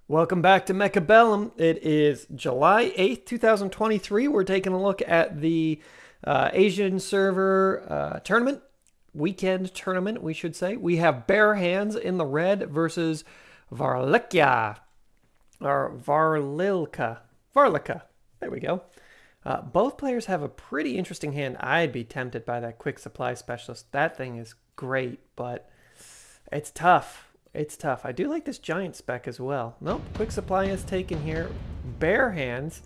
Welcome back to Mechabellum. It is July 8th, 2023. We're taking a look at the Asian server tournament, weekend tournament, we should say. We have Bare Hands in the red versus Varlikia, or Varlica. There we go. Both players have a pretty interesting hand. I'd be tempted by that quick supply specialist. That thing is great, but it's tough. It's tough. I do like this giant spec as well. Nope, quick supply is taken here. Bare Hands.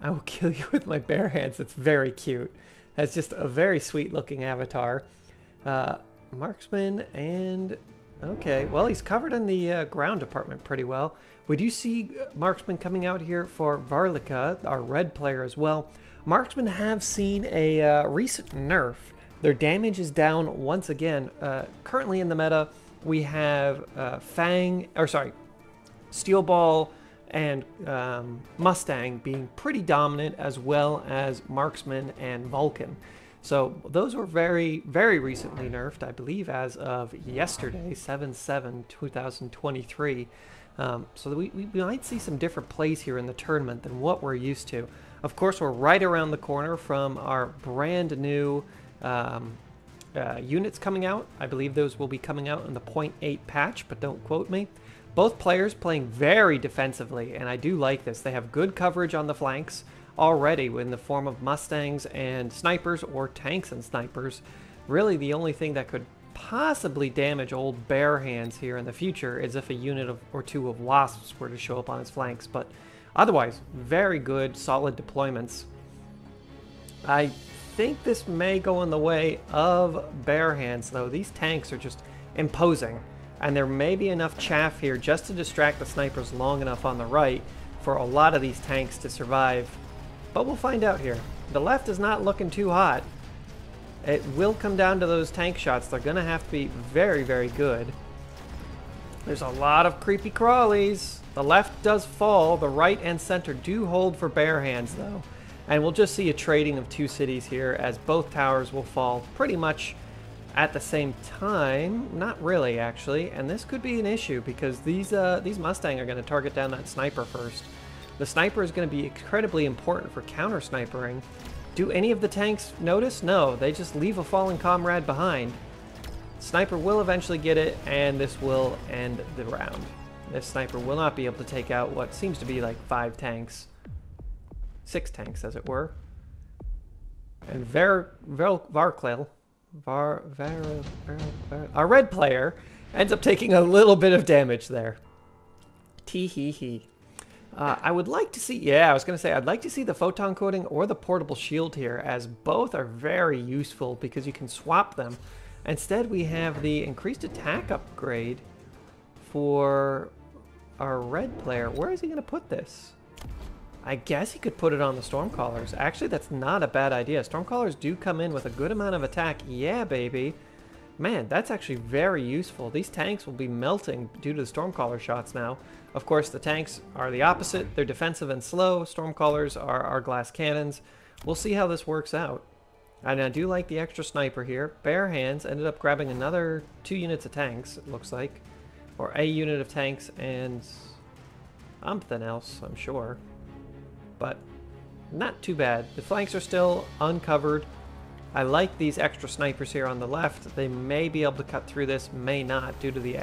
I will kill you with my bare hands. It's very cute. That's just a very sweet looking avatar. Marksman and... Okay, well, he's covered in the ground department pretty well. We do see Marksman coming out here for Varlica, our red player as well. Marksmen have seen a recent nerf. Their damage is down once again. Currently in the meta, we have Steel Ball and Mustang being pretty dominant, as well as Marksman and Vulcan. So those were very, very recently nerfed, I believe, as of yesterday, 7/7/2023. So we might see some different plays here in the tournament than what we're used to. Of course, we're right around the corner from our brand new units coming out. I believe those will be coming out in the 0.8 patch, but don't quote me. Both players playing very defensively, and I do like this. They have good coverage on the flanks already in the form of Mustangs and snipers, or tanks and snipers. Really, the only thing that could possibly damage old Bare Hands here in the future is if a unit or two of Wasps were to show up on his flanks, but otherwise, very good, solid deployments. I think this may go in the way of Bare Hands, though. These tanks are just imposing, and there may be enough chaff here just to distract the snipers long enough on the right for a lot of these tanks to survive. But we'll find out here. The left is not looking too hot. It will come down to those tank shots. They're going to have to be very, very good. There's a lot of creepy crawlies. The left does fall. The right and center do hold for Bare Hands, though. And we'll just see a trading of two cities here, as both towers will fall pretty much at the same time. Not really, actually. And this could be an issue, because these Mustang are going to target down that sniper first. The sniper is going to be incredibly important for counter snipering. Do any of the tanks notice? No, they just leave a fallen comrade behind. Sniper will eventually get it, and this will end the round. This sniper will not be able to take out what seems to be like 5 tanks. 6 tanks, as it were. And Varclail, our red player, ends up taking a little bit of damage there. Tee-hee-hee. I would like to see, yeah, I was going to say, I'd like to see the photon coating or the portable shield here, as both are very useful because you can swap them. Instead, we have the increased attack upgrade for our red player. Where is he going to put this? I guess he could put it on the Stormcallers. Actually, that's not a bad idea. Stormcallers do come in with a good amount of attack. Yeah, baby. Man, that's actually very useful. These tanks will be melting due to the Stormcaller shots now. Of course, the tanks are the opposite. They're defensive and slow. Stormcallers are our glass cannons. We'll see how this works out. And I do like the extra sniper here. Bare Hands ended up grabbing another 2 units of tanks, it looks like. Or a unit of tanks and something else, I'm sure. But not too bad. The flanks are still uncovered. I like these extra snipers here on the left. They may be able to cut through this, may not, due to the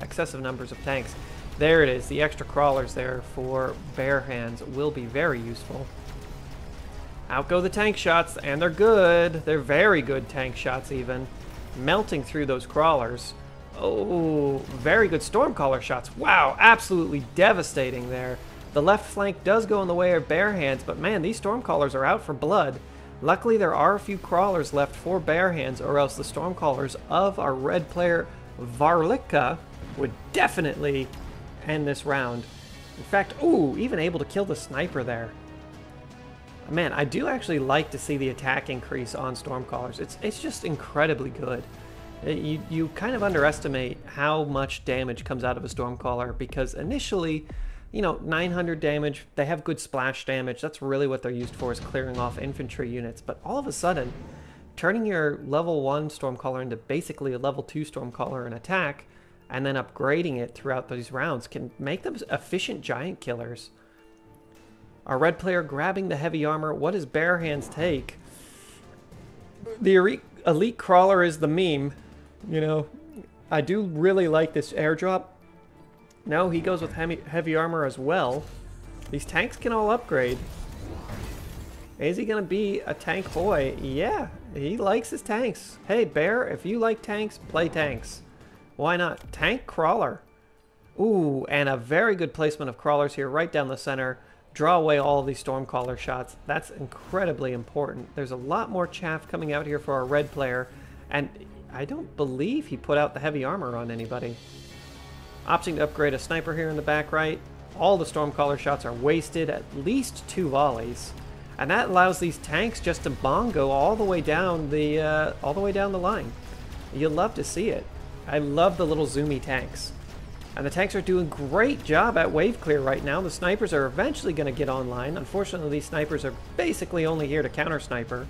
excessive numbers of tanks. There it is. The extra crawlers there for Bare Hands will be very useful. Out go the tank shots, and they're good. They're very good tank shots, even. Melting through those crawlers. Oh, very good Stormcaller shots. Wow, absolutely devastating there. The left flank does go in the way of Bare Hands, but man, these Stormcallers are out for blood. Luckily, there are a few crawlers left for Bare Hands, or else the Stormcallers of our red player Varlica would definitely end this round. In fact, ooh, even able to kill the sniper there. Man, I do actually like to see the attack increase on Stormcallers. It's just incredibly good. You kind of underestimate how much damage comes out of a Stormcaller, because initially, you know, 900 damage, they have good splash damage. That's really what they're used for, is clearing off infantry units. But all of a sudden, turning your level 1 Stormcaller into basically a level 2 Stormcaller in attack and then upgrading it throughout these rounds can make them efficient giant killers. Our red player grabbing the heavy armor. What does Bare Hands take? The elite crawler is the meme. You know, I do really like this airdrop. No, he goes with heavy armor as well. These tanks can all upgrade. Is he going to be a tank boy? Yeah, he likes his tanks. Hey, Bear, if you like tanks, play tanks. Why not? Tank crawler. Ooh, and a very good placement of crawlers here right down the center. Draw away all of these Stormcaller shots. That's incredibly important. There's a lot more chaff coming out here for our red player, and I don't believe he put out the heavy armor on anybody. Opting to upgrade a sniper here in the back right. All the Stormcaller shots are wasted, at least 2 volleys. And that allows these tanks just to bongo all the way down the line. You'll love to see it. I love the little zoomy tanks. And the tanks are doing a great job at wave clear right now. The snipers are eventually going to get online. Unfortunately, these snipers are basically only here to counter sniper.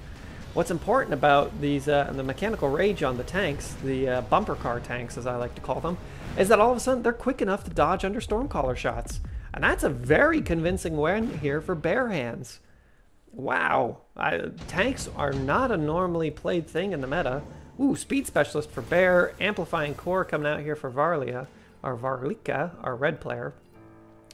What's important about these the mechanical rage on the tanks, the bumper car tanks as I like to call them, is that all of a sudden they're quick enough to dodge under Stormcaller shots. And that's a very convincing win here for Bare Hands. Wow, tanks are not a normally played thing in the meta. Ooh, speed specialist for Bear, amplifying core coming out here for Varlia, or Varlika, our red player.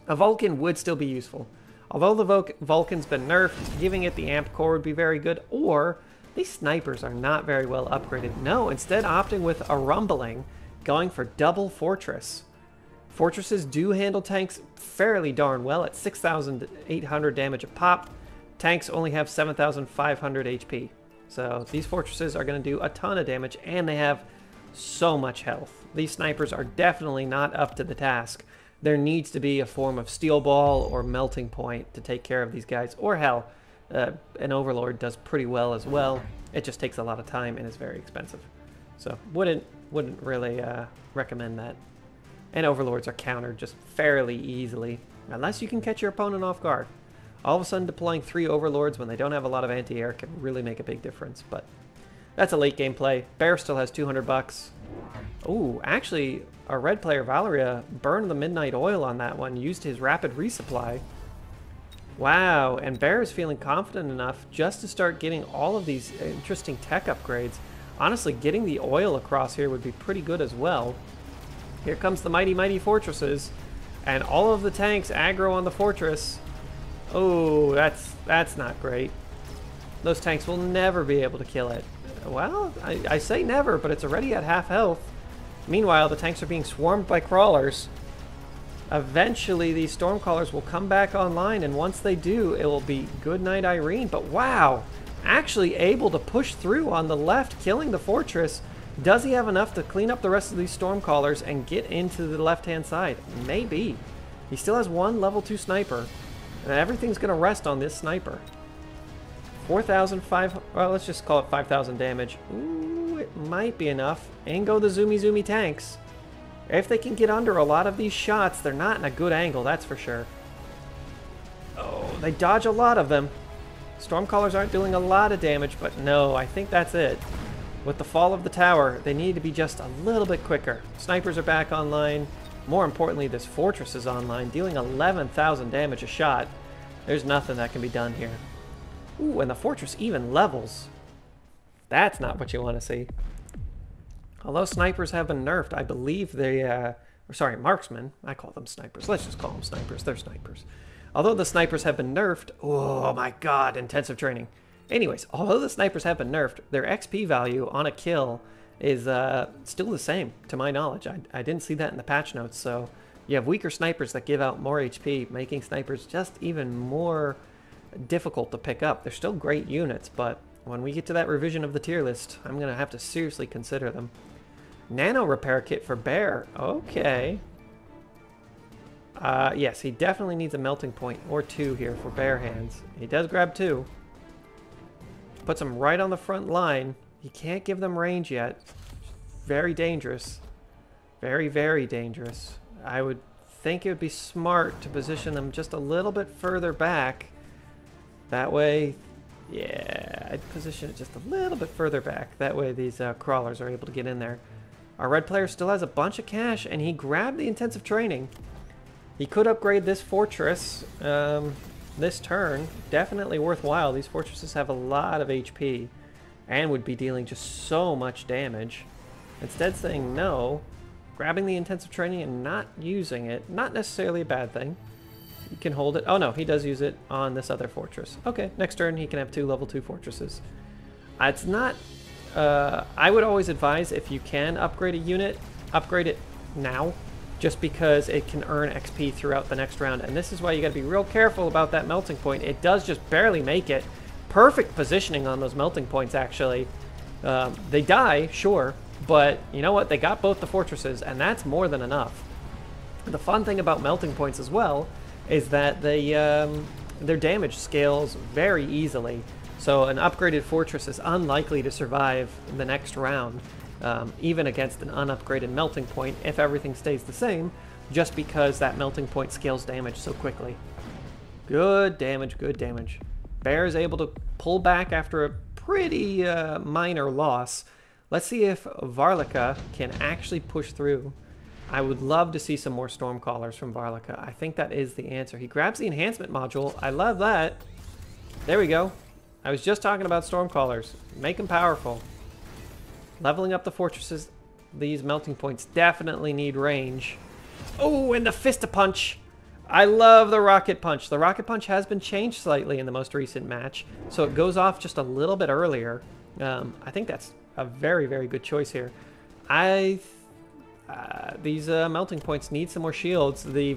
A Vulcan would still be useful. Although the Vulcan's been nerfed, giving it the amp core would be very good, or these snipers are not very well upgraded. No, instead opting with a rumbling, going for double fortress. Fortresses do handle tanks fairly darn well at 6,800 damage a pop. Tanks only have 7,500 HP. So these fortresses are going to do a ton of damage, and they have so much health. These snipers are definitely not up to the task. There needs to be a form of steel ball or melting point to take care of these guys. Or hell, an overlord does pretty well as well. It just takes a lot of time and is very expensive. So wouldn't really recommend that. And overlords are countered just fairly easily, unless you can catch your opponent off guard. All of a sudden deploying 3 overlords when they don't have a lot of anti-air can really make a big difference, but that's a late game play. Bear still has 200 bucks. Ooh, actually, our red player Valeria burned the midnight oil on that one, used his rapid resupply. Wow, and Bear is feeling confident enough just to start getting all of these interesting tech upgrades. Honestly, getting the oil across here would be pretty good as well. Here comes the mighty fortresses, and all of the tanks aggro on the fortress. Oh, that's not great. Those tanks will never be able to kill it. Well, I say never, but it's already at half health. Meanwhile, the tanks are being swarmed by crawlers. Eventually, these Stormcallers will come back online, and once they do, it will be good night Irene. But wow, actually able to push through on the left, killing the fortress. Does he have enough to clean up the rest of these Stormcallers and get into the left-hand side? Maybe. He still has 1 level 2 sniper. And everything's going to rest on this sniper. 4,500, well, let's just call it 5,000 damage. Ooh, it might be enough. And go the zoomy tanks. If they can get under a lot of these shots, they're not in a good angle, that's for sure. Oh, they dodge a lot of them. Stormcallers aren't doing a lot of damage, but no, I think that's it. With the fall of the tower, they need to be just a little bit quicker. Snipers are back online. More importantly, this fortress is online, dealing 11,000 damage a shot. There's nothing that can be done here. Ooh, and the fortress even levels. That's not what you want to see. Although snipers have been nerfed, I believe they, sorry, marksmen. I call them snipers. Let's just call them snipers. They're snipers. Although the snipers have been nerfed, oh my god, intensive training. Anyways, although the snipers have been nerfed, their XP value on a kill is still the same, to my knowledge. I didn't see that in the patch notes, so you have weaker snipers that give out more HP, making snipers just even more difficult to pick up. They're still great units, but when we get to that revision of the tier list, I'm going to have to seriously consider them. Nano repair kit for Bear. Okay. Yes, he definitely needs a melting point or 2 here for Bare Hands. He does grab 2. Puts him right on the front line. He can't give them range yet. Very dangerous. Very dangerous. I would think it would be smart to position them just a little bit further back. That way, yeah, I'd position it just a little bit further back. That way these crawlers are able to get in there. Our red player still has a bunch of cash, and he grabbed the intensive training. He could upgrade this fortress this turn. Definitely worthwhile. These fortresses have a lot of HP and would be dealing just so much damage. Instead saying no, grabbing the intensive training and not using it, not necessarily a bad thing. He can hold it. Oh no, he does use it on this other fortress. Okay, next turn he can have 2 level 2 fortresses. It's not... I would always advise, if you can upgrade a unit, upgrade it now, just because it can earn XP throughout the next round. And this is why you got to be real careful about that melting point. It does just barely make it. Perfect positioning on those melting points, actually. They die, sure, but you know what? They got both the fortresses, and that's more than enough. The fun thing about melting points as well is that they, their damage scales very easily. So an upgraded fortress is unlikely to survive the next round, even against an unupgraded melting point, if everything stays the same, just because that melting point scales damage so quickly. Good damage, good damage. Bear is able to pull back after a pretty minor loss. Let's see if Varlica can actually push through. I would love to see some more Stormcallers from Varlica. I think that is the answer. He grabs the enhancement module. I love that. There we go. I was just talking about Stormcallers. Make them powerful. Leveling up the fortresses. These melting points definitely need range. Oh, and the Fist-a-Punch. I love the Rocket Punch. The Rocket Punch has been changed slightly in the most recent match, so it goes off just a little bit earlier. I think that's a very, very good choice here. These melting points need some more shields. The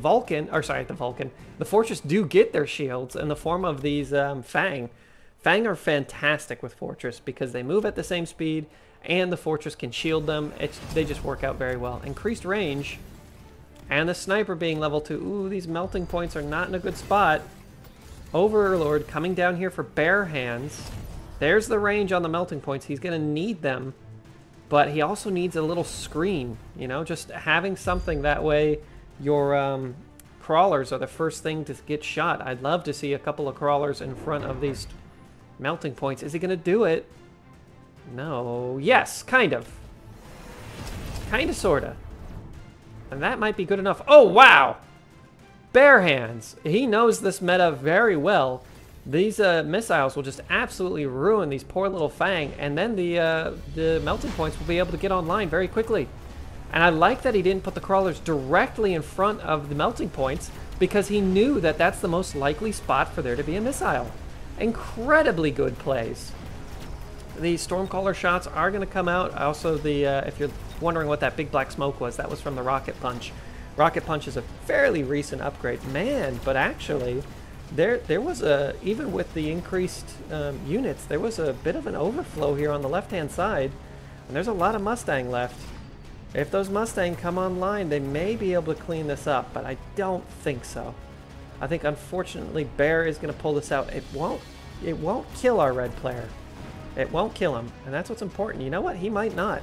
fortress do get their shields in the form of these Fang. Fang are fantastic with fortress because they move at the same speed and the fortress can shield them. They just work out very well. Increased range and the sniper being level 2. Ooh, these melting points are not in a good spot. Overlord coming down here for bare hands. There's the range on the melting points. He's going to need them. But he also needs a little screen, you know, just having something that way your crawlers are the first thing to get shot. I'd love to see a couple of crawlers in front of these melting points. Is he going to do it? No. Yes, kind of. Kind of, sort of. And that might be good enough. Oh, wow! Bare hands. He knows this meta very well. These missiles will just absolutely ruin these poor little Fang, and then the melting points will be able to get online very quickly. And I like that he didn't put the crawlers directly in front of the melting points, because he knew that that's the most likely spot for there to be a missile. Incredibly good plays. The Stormcaller shots are going to come out. Also, if you're wondering what that big black smoke was, that was from the Rocket Punch. Rocket Punch is a fairly recent upgrade. Man, but actually... There was a, even with the increased units, there was a bit of an overflow here on the left-hand side, and there's a lot of Mustang left. If those Mustang come online, they may be able to clean this up, but I don't think so. I think, unfortunately, Bear is going to pull this out. It won't kill our red player. It won't kill him, and that's what's important. You know what? He might not.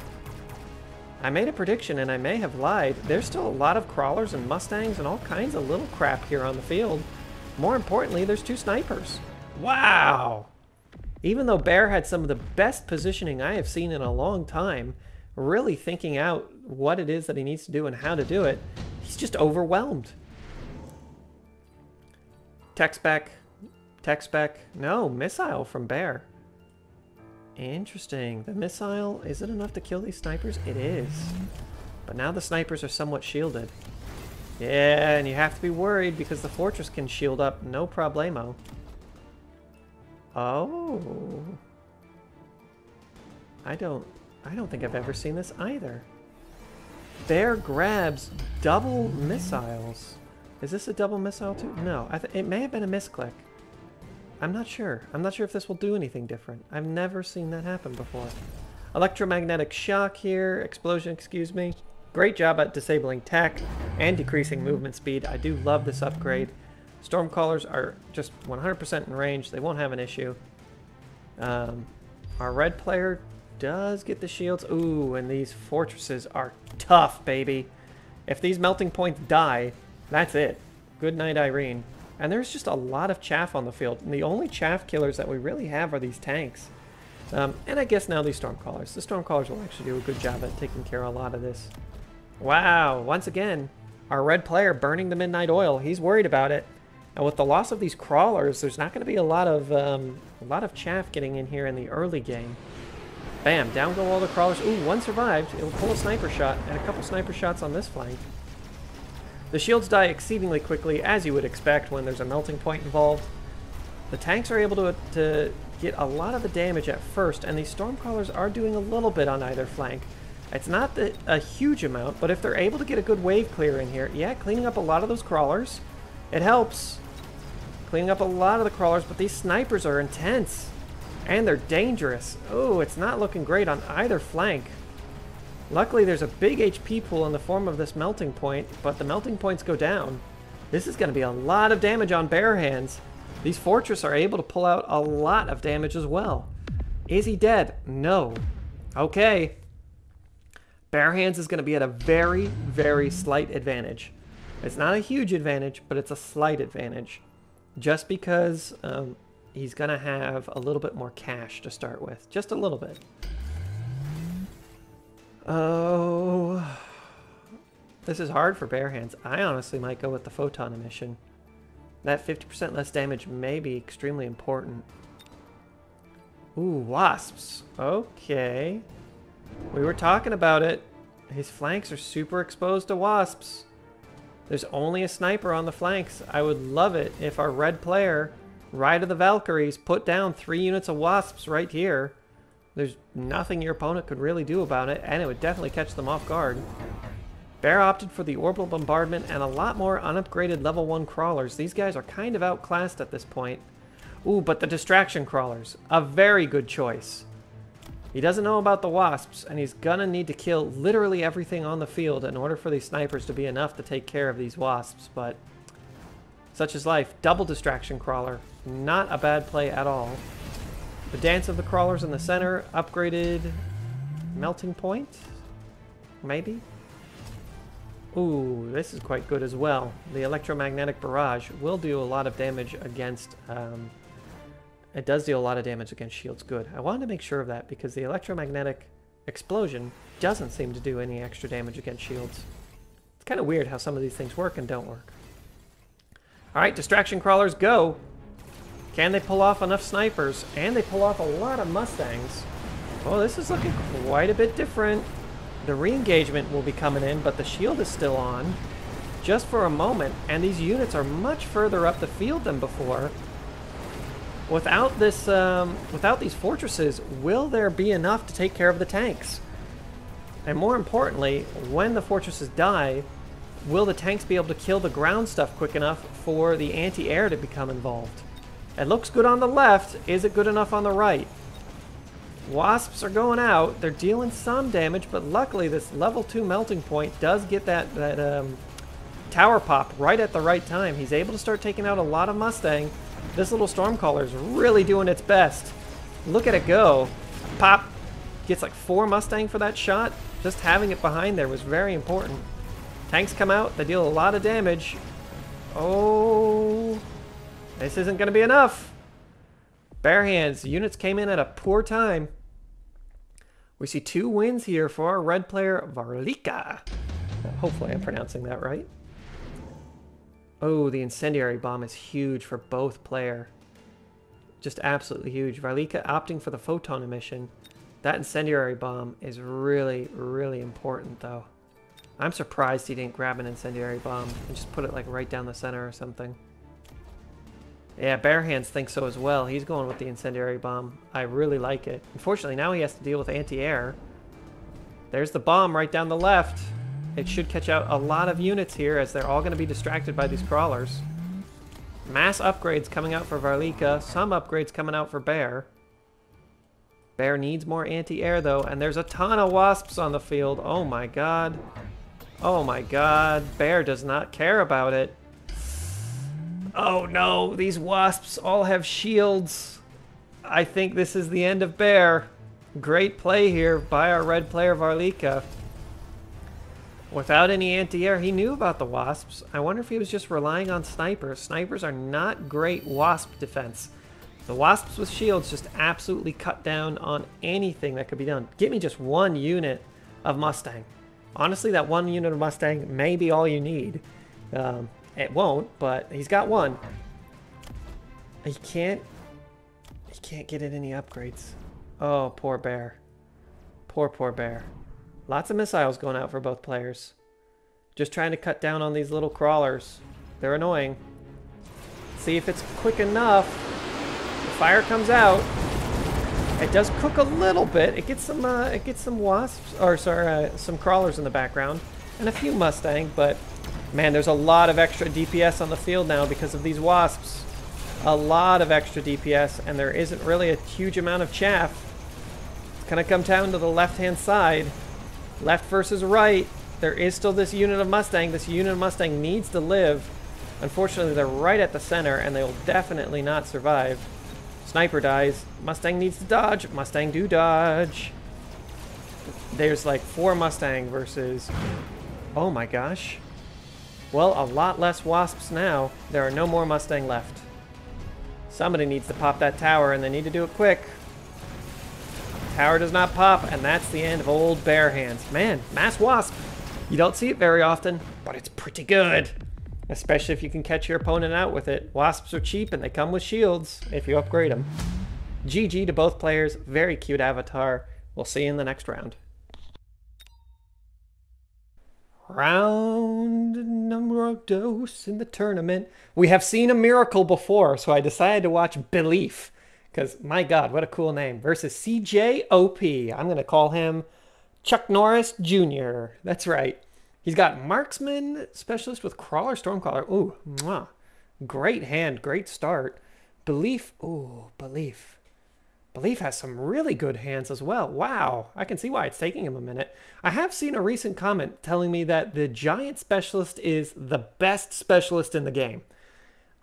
I made a prediction, and I may have lied. There's still a lot of crawlers and Mustangs and all kinds of little crap here on the field. More importantly, there's 2 snipers. Wow! Even though Bear had some of the best positioning I have seen in a long time, really thinking out what it is that he needs to do and how to do it, he's just overwhelmed. Tech spec. No, missile from Bear. Interesting. The missile, is it enough to kill these snipers? It is. But now the snipers are somewhat shielded. Yeah, and you have to be worried because the fortress can shield up no problemo. Oh. I don't think I've ever seen this either. Bear grabs double missiles. Is this a double missile too? No, it may have been a misclick. I'm not sure. I'm not sure if this will do anything different. I've never seen that happen before. Electromagnetic shock here. Explosion, excuse me. Great job at disabling tech and decreasing movement speed. I do love this upgrade. Stormcallers are just 100% in range. They won't have an issue. Our red player does get the shields. Ooh, and these fortresses are tough, baby. If these melting points die, that's it. Good night, Irene. And there's just a lot of chaff on the field. And the only chaff killers that we really have are these tanks. And I guess now these Stormcallers. The Stormcallers will actually do a good job at taking care of a lot of this. Wow, once again, our red player burning the Midnight Oil. He's worried about it. And with the loss of these crawlers, there's not going to be a lot of chaff getting in here in the early game. Bam, down go all the crawlers. Ooh, one survived. It'll pull a sniper shot, and a couple sniper shots on this flank. The shields die exceedingly quickly, as you would expect when there's a melting point involved. The tanks are able to get a lot of the damage at first, and these Stormcrawlers are doing a little bit on either flank. It's not a huge amount, but if they're able to get a good wave clear in here, yeah, cleaning up a lot of those crawlers, it helps. Cleaning up a lot of the crawlers, but these snipers are intense. And they're dangerous. Oh, it's not looking great on either flank. Luckily, there's a big HP pool in the form of this melting point, but the melting points go down. This is going to be a lot of damage on bare hands. These fortress are able to pull out a lot of damage as well. Is he dead? No. Okay. Bare hands is going to be at a very, very slight advantage. It's not a huge advantage, but it's a slight advantage. Just because he's going to have a little bit more cash to start with. Just a little bit. Oh, this is hard for bare hands. I honestly might go with the photon emission. That 50% less damage may be extremely important. Ooh, wasps. Okay. We were talking about it. His flanks are super exposed to wasps. There's only a sniper on the flanks. I would love it if our red player, Ride of the Valkyries, put down 3 units of wasps right here. There's nothing your opponent could really do about it, and it would definitely catch them off guard. Bear opted for the orbital bombardment and a lot more unupgraded level 1 crawlers. These guys are kind of outclassed at this point. Ooh, but the distraction crawlers, a very good choice. He doesn't know about the wasps, and he's gonna need to kill literally everything on the field in order for these snipers to be enough to take care of these wasps, but such is life. Double distraction crawler, not a bad play at all. The dance of the crawlers in the center, upgraded melting point, maybe? Ooh, this is quite good as well. The electromagnetic barrage will do a lot of damage against, it does deal a lot of damage against shields. Good. I wanted to make sure of that because the electromagnetic explosion doesn't seem to do any extra damage against shields. It's kind of weird how some of these things work and don't work. Alright, distraction crawlers, go! Can they pull off enough snipers? And they pull off a lot of Mustangs. Oh, this is looking quite a bit different. The re-engagement will be coming in, but the shield is still on. Just for a moment, and these units are much further up the field than before. Without this, without these fortresses, will there be enough to take care of the tanks? And more importantly, when the fortresses die, will the tanks be able to kill the ground stuff quick enough for the anti-air to become involved? It looks good on the left. Is it good enough on the right? Wasps are going out. They're dealing some damage, but luckily this level 2 melting point does get that tower pop right at the right time. He's able to start taking out a lot of Mustang. This little Stormcaller is really doing its best. Look at it go. Pop. Gets like 4 Mustang for that shot. Just having it behind there was very important. Tanks come out. They deal a lot of damage. Oh, this isn't going to be enough. Bare hands. Units came in at a poor time. We see 2 wins here for our red player, Varlika. Hopefully I'm pronouncing that right. Oh, the incendiary bomb is huge for both player. Just absolutely huge. Varlika opting for the photon emission. That incendiary bomb is really, really important though. I'm surprised he didn't grab an incendiary bomb and just put it like right down the center or something. Yeah, Bare Hands thinks so as well. He's going with the incendiary bomb. I really like it. Unfortunately, now he has to deal with anti-air. There's the bomb right down the left. It should catch out a lot of units here as they're all going to be distracted by these crawlers. Mass upgrades coming out for Varlika. Some upgrades coming out for Bear. Bear needs more anti-air though, and there's a ton of wasps on the field. Oh my god. Oh my god. Bear does not care about it. Oh no, these wasps all have shields. I think this is the end of Bear. Great play here by our red player Varlika. Without any anti-air, he knew about the wasps. I wonder if he was just relying on snipers. Snipers are not great wasp defense. The Wasps with shields just absolutely cut down on anything that could be done. Give me just one unit of Mustang. Honestly, that one unit of Mustang may be all you need. It won't, but he's got one. He can't get it any upgrades. Oh, poor bear. Poor bear. Lots of missiles going out for both players. Just trying to cut down on these little crawlers. They're annoying. See if it's quick enough. The fire comes out. It does cook a little bit. It gets some wasps, or sorry, some crawlers in the background, and a few Mustang. But man, there's a lot of extra DPS on the field now because of these wasps. A lot of extra DPS, and there isn't really a huge amount of chaff. It's gonna come down to the left-hand side, left versus right. There is still this unit of Mustang. This unit of Mustang needs to live. Unfortunately, they're right at the center, and they will definitely not survive. Sniper dies. Mustang needs to dodge. Mustang do dodge. There's like 4 Mustang versus... Oh my gosh. Well, a lot less wasps now. There are no more Mustang left. Somebody needs to pop that tower, and they need to do it quick. Tower does not pop, and that's the end of old bare hands. Man, mass wasp. You don't see it very often, but it's pretty good. Especially if you can catch your opponent out with it. Wasps are cheap, and they come with shields if you upgrade them. GG to both players. Very cute avatar. We'll see you in the next round. Round number dos in the tournament. We have seen a miracle before, so I decided to watch Belief. Because, my god, what a cool name. Versus CJOP. I'm going to call him Chuck Norris Jr. That's right. He's got Marksman Specialist with Crawler, Stormcaller. Ooh, mwah. Great hand, great start. Belief. Ooh, Belief. Belief has some really good hands as well. Wow, I can see why it's taking him a minute. I have seen a recent comment telling me that the Giant Specialist is the best specialist in the game.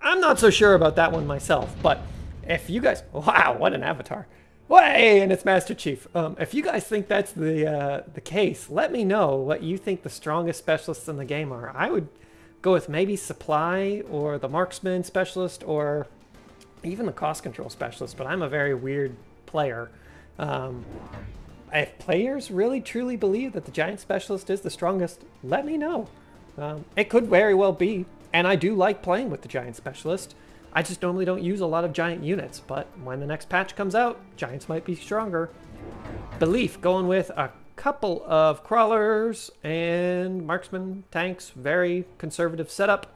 I'm not so sure about that one myself, but if you guys... Wow, what an avatar. Way, and it's Master Chief. If you guys think that's the case, let me know what you think the strongest specialists in the game are. I would go with maybe Supply or the Marksman Specialist or even the Cost Control Specialist, but I'm a very weird player. If players really truly believe that the Giant Specialist is the strongest, let me know. It could very well be, and I do like playing with the Giant Specialist. I just normally don't use a lot of giant units, but when the next patch comes out, giants might be stronger. Belief going with a couple of crawlers and marksman tanks. Very conservative setup.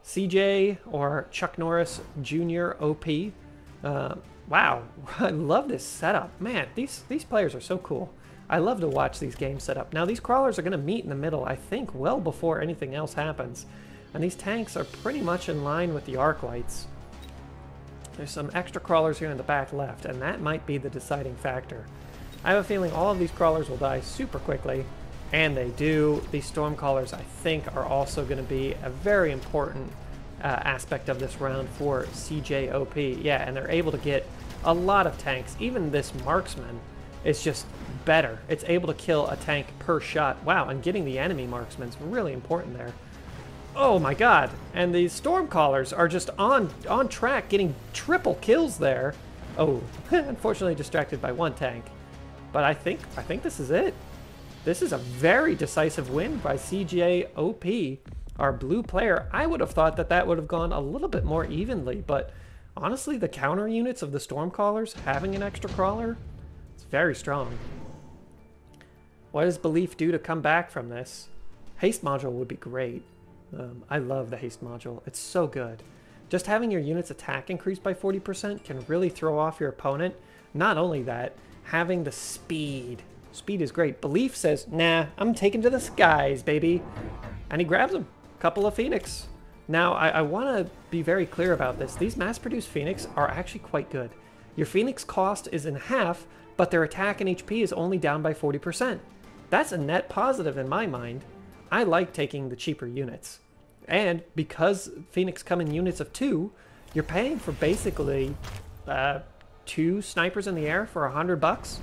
CJ or Chuck Norris Jr. OP. Wow, I love this setup. Man, these players are so cool. I love to watch these games set up. Now these crawlers are going to meet in the middle, I think, well before anything else happens. And these tanks are pretty much in line with the arc lights. There's some extra crawlers here in the back left, and that might be the deciding factor. I have a feeling all of these crawlers will die super quickly, and they do. These Stormcallers, I think, are also going to be a very important aspect of this round for CJOP. Yeah, and they're able to get a lot of tanks. Even this Marksman is just better. It's able to kill a tank per shot. Wow, and getting the enemy Marksman's really important there. Oh my god, and these Stormcallers are just on track, getting triple kills there. Oh, unfortunately distracted by one tank. But I think this is it. This is a very decisive win by CJOP, our blue player. I would have thought that that would have gone a little bit more evenly, but honestly, the counter units of the Stormcallers having an extra crawler, it's very strong. What does Belief do to come back from this? Haste module would be great. I love the haste module. It's so good. Just having your unit's attack increased by 40% can really throw off your opponent. Not only that, having the speed. Speed is great. Belief says, nah, I'm taking to the skies, baby. And he grabs him. Couple of Phoenix. Now, I want to be very clear about this. These mass-produced Phoenix are actually quite good. Your Phoenix cost is in half, but their attack and HP is only down by 40%. That's a net positive in my mind. I like taking the cheaper units. And because Phoenix come in units of 2, you're paying for basically 2 snipers in the air for $100.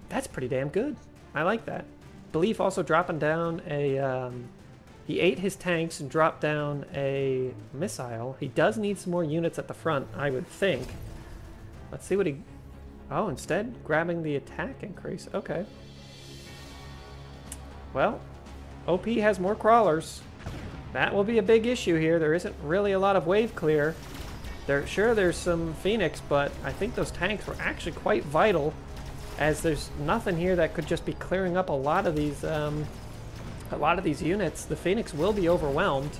That's pretty damn good. I like that. Belief also dropping down a He ate his tanks and dropped down a missile. He does need some more units at the front, I would think. Let's see what he... Oh, instead, grabbing the attack increase. Okay. Well, OP has more crawlers. That will be a big issue here. There isn't really a lot of wave clear. There's some Phoenix, but I think those tanks were actually quite vital, as there's nothing here that could just be clearing up a lot of these units. The Phoenix will be overwhelmed.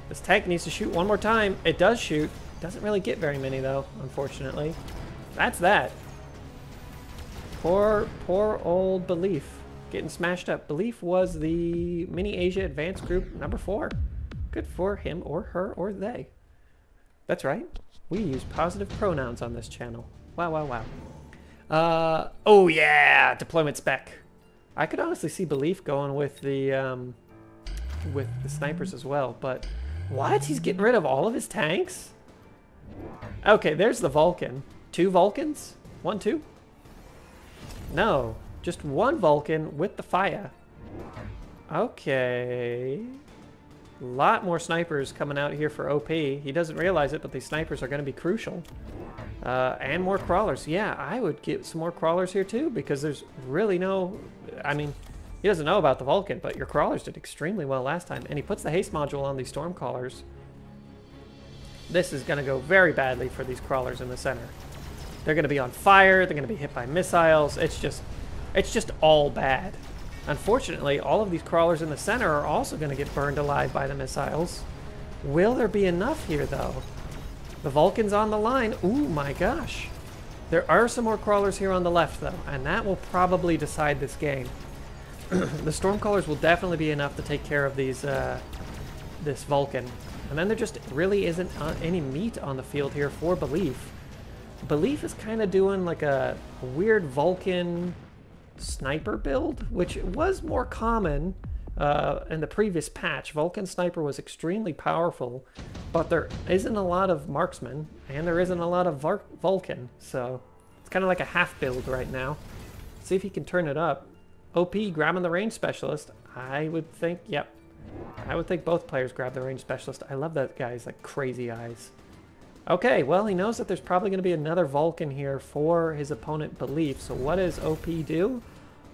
This tank needs to shoot one more time. It does shoot. Doesn't really get very many though, unfortunately. That's that. Poor old Belief. Getting smashed up. Belief was the Mini Asia Advanced Group number 4. Good for him or her or they. That's right. We use positive pronouns on this channel. Wow, wow, wow. Oh yeah, deployment spec. I could honestly see Belief going with the snipers as well, but what? He's getting rid of all of his tanks? Okay, there's the Vulcan. 2 Vulcans? 1, 2? No, just 1 Vulcan with the fire. Okay. A lot more snipers coming out here for OP. He doesn't realize it, but these snipers are going to be crucial. And more crawlers. Yeah, I would get some more crawlers here too, because there's really no... I mean, he doesn't know about the Vulcan, but your crawlers did extremely well last time. And he puts the haste module on these Stormcallers. This is going to go very badly for these crawlers in the center. They're going to be on fire. They're going to be hit by missiles. It's just all bad. Unfortunately, all of these crawlers in the center are also going to get burned alive by the missiles. Will there be enough here, though? The Vulcan's on the line. Ooh, my gosh. There are some more crawlers here on the left, though, and that will probably decide this game. The Stormcallers will definitely be enough to take care of these, this Vulcan. And then there just really isn't any meat on the field here for Belief. Belief is kind of doing like a weird Vulcan sniper build, which was more common in the previous patch. Vulcan sniper was extremely powerful, but there isn't a lot of marksman, and there isn't a lot of Vulcan, so it's kind of like a half build right now. See if he can turn it up. OP grabbing the range specialist. I would think, yep. I would think both players grab the range specialist. I love that guy's like crazy eyes. Okay, well, he knows that there's probably going to be another Vulcan here for his opponent Belief. So what does OP do?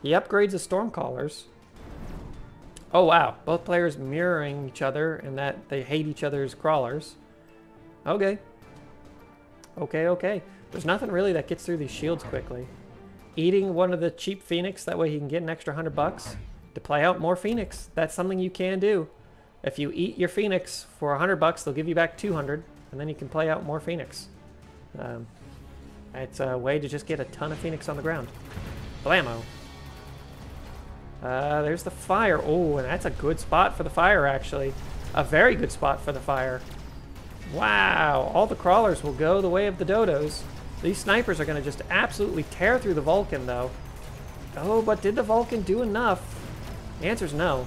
He upgrades the Stormcallers. Oh, wow. Both players mirroring each other in that they hate each other's crawlers. Okay. Okay, okay. There's nothing really that gets through these shields quickly. Eating one of the cheap Phoenix, that way he can get an extra $100 to play out more Phoenix. That's something you can do. If you eat your Phoenix for $100, they'll give you back 200. And then you can play out more Phoenix. It's a way to just get a ton of Phoenix on the ground. Blammo. There's the fire. Oh, and that's a good spot for the fire, actually. A very good spot for the fire. Wow. All the crawlers will go the way of the dodos. These snipers are going to just absolutely tear through the Vulcan, though. Oh, but did the Vulcan do enough? The answer's no.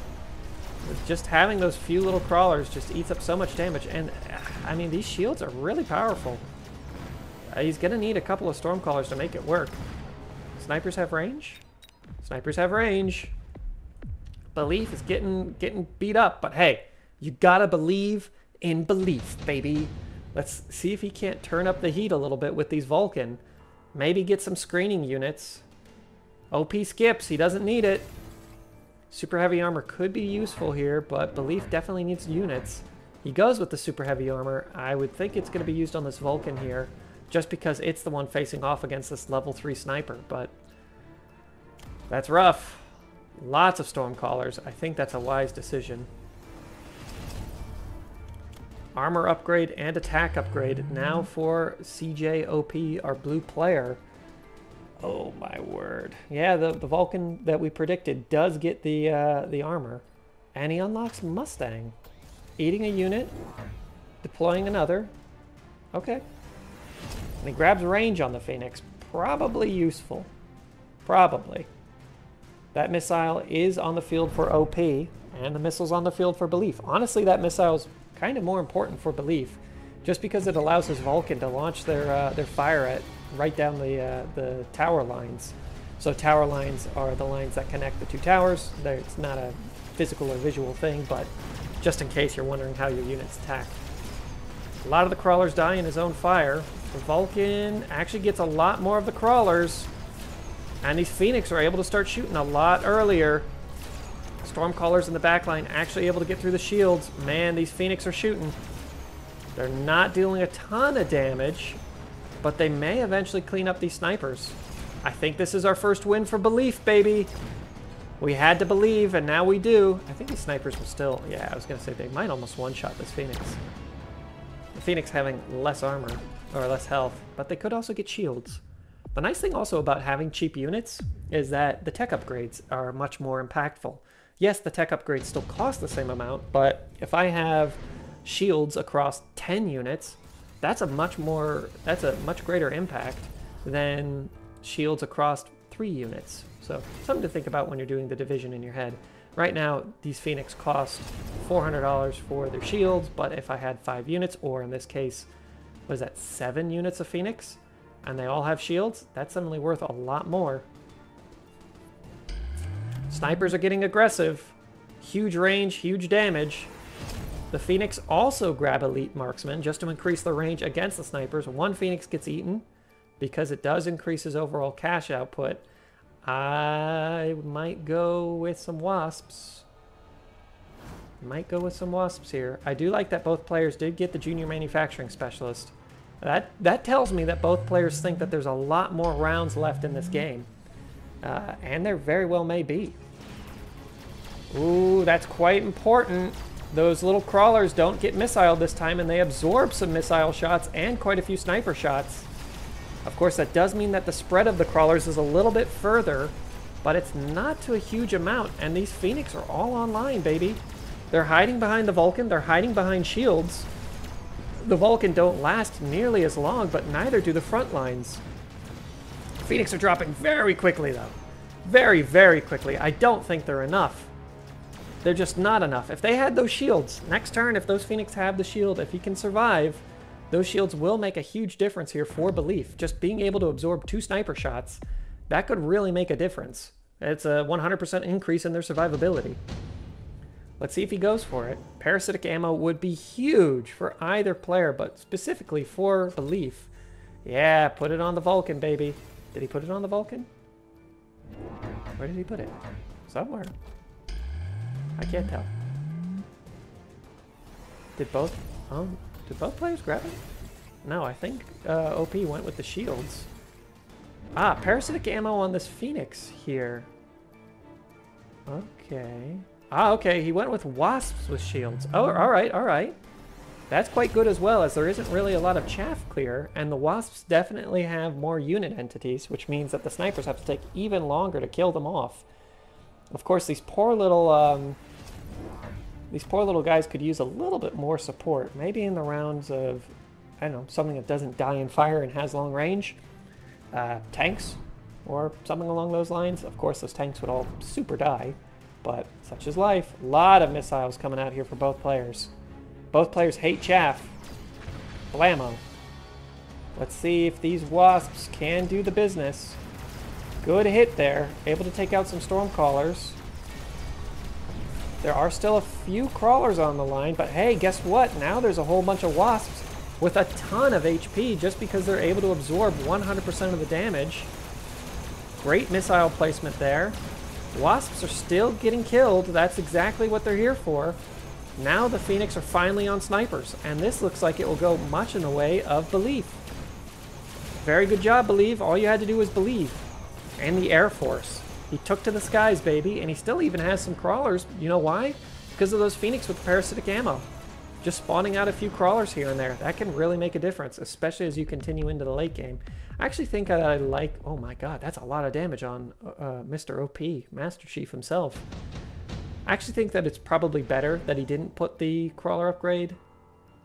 Just having those few little crawlers just eats up so much damage. And, I mean, these shields are really powerful. He's going to need a couple of Stormcallers to make it work. Snipers have range? Snipers have range. Belief is getting beat up. But, hey, you got to believe in Belief, baby. Let's see if he can't turn up the heat a little bit with these Vulcan. Maybe get some screening units. OP skips. He doesn't need it. Super heavy armor could be useful here, but Belief definitely needs units. He goes with the super heavy armor. I would think it's going to be used on this Vulcan here, just because it's the one facing off against this level 3 sniper, but that's rough. Lots of Stormcallers. I think that's a wise decision. Armor upgrade and attack upgrade now for CJOP, our blue player. Oh my word. Yeah, the Vulcan that we predicted does get the armor. And he unlocks Mustang. Eating a unit, deploying another. Okay. And he grabs range on the Phoenix. Probably useful. Probably. That missile is on the field for OP, and the missile's on the field for Belief. Honestly, that missile's kind of more important for Belief, just because it allows his Vulcan to launch their fire at right down the tower lines. So tower lines are the lines that connect the two towers. It's not a physical or visual thing, but just in case you're wondering how your units attack. A lot of the crawlers die in his own fire. The Vulcan actually gets a lot more of the crawlers, and these Phoenix are able to start shooting a lot earlier. Stormcallers in the backline actually able to get through the shields. Man, these Phoenix are shooting. They're not dealing a ton of damage, but they may eventually clean up these snipers. I think this is our first win for belief, baby. We had to believe, and now we do. I think these snipers will still... Yeah, I was going to say they might almost one-shot this Phoenix. The Phoenix having less armor, or less health, but they could also get shields. The nice thing also about having cheap units is that the tech upgrades are much more impactful. Yes, the tech upgrades still cost the same amount, but if I have shields across 10 units, that's a much greater impact than shields across 3 units. So something to think about when you're doing the division in your head. Right now, these Phoenix cost $400 for their shields, but if I had 5 units, or in this case, what is that, 7 units of Phoenix, and they all have shields, that's suddenly worth a lot more. Snipers are getting aggressive. Huge range, huge damage. The Phoenix also grab elite marksmen just to increase the range against the snipers. One Phoenix gets eaten because it does increase his overall cash output. I might go with some wasps. Might go with some wasps here. I do like that both players did get the junior manufacturing specialist. That tells me that both players think that there's a lot more rounds left in this game. And there very well may be. Ooh, that's quite important. Those little crawlers don't get missiled this time, and they absorb some missile shots and quite a few sniper shots. Of course, that does mean that the spread of the crawlers is a little bit further, but it's not to a huge amount, and these Phoenix are all online, baby. They're hiding behind the Vulcan, they're hiding behind shields. The Vulcan don't last nearly as long, but neither do the front lines. Phoenix are dropping very quickly, though. Very, very quickly. I don't think they're enough. They're just not enough. If they had those shields, next turn, if those Phoenix have the shield, if he can survive, those shields will make a huge difference here for belief. Just being able to absorb 2 sniper shots, that could really make a difference. It's a 100% increase in their survivability. Let's see if he goes for it. Parasitic ammo would be huge for either player, but specifically for belief. Yeah, put it on the Vulcan, baby. Did he put it on the Vulcan? Where did he put it? Somewhere. I can't tell. Did both players grab it? No, I think OP went with the shields. Ah, parasitic ammo on this Phoenix here. Okay. Ah, okay, he went with wasps with shields. Oh, alright, alright. That's quite good as well, as there isn't really a lot of chaff clear, and the wasps definitely have more unit entities, which means that the snipers have to take even longer to kill them off. Of course, these poor little guys could use a little bit more support. Maybe in the rounds of, I don't know, something that doesn't die in fire and has long range. Tanks, or something along those lines. Of course, those tanks would all super die, but such is life. A lot of missiles coming out here for both players. Both players hate chaff. Blammo. Let's see if these wasps can do the business. Good hit there. Able to take out some stormcallers. There are still a few crawlers on the line, but hey, guess what? Now there's a whole bunch of wasps with a ton of HP just because they're able to absorb 100% of the damage. Great missile placement there. Wasps are still getting killed. That's exactly what they're here for. Now the Phoenix are finally on snipers, and this looks like it will go much in the way of belief. Very good job, believe. All you had to do was believe. And the Air Force. He took to the skies, baby, and he still even has some crawlers. You know why? Because of those Phoenix with parasitic ammo. Just spawning out a few crawlers here and there. That can really make a difference, especially as you continue into the late game. I actually think I like... Oh my god, that's a lot of damage on Mr. OP, Master Chief himself. I actually think that it's probably better that he didn't put the crawler upgrade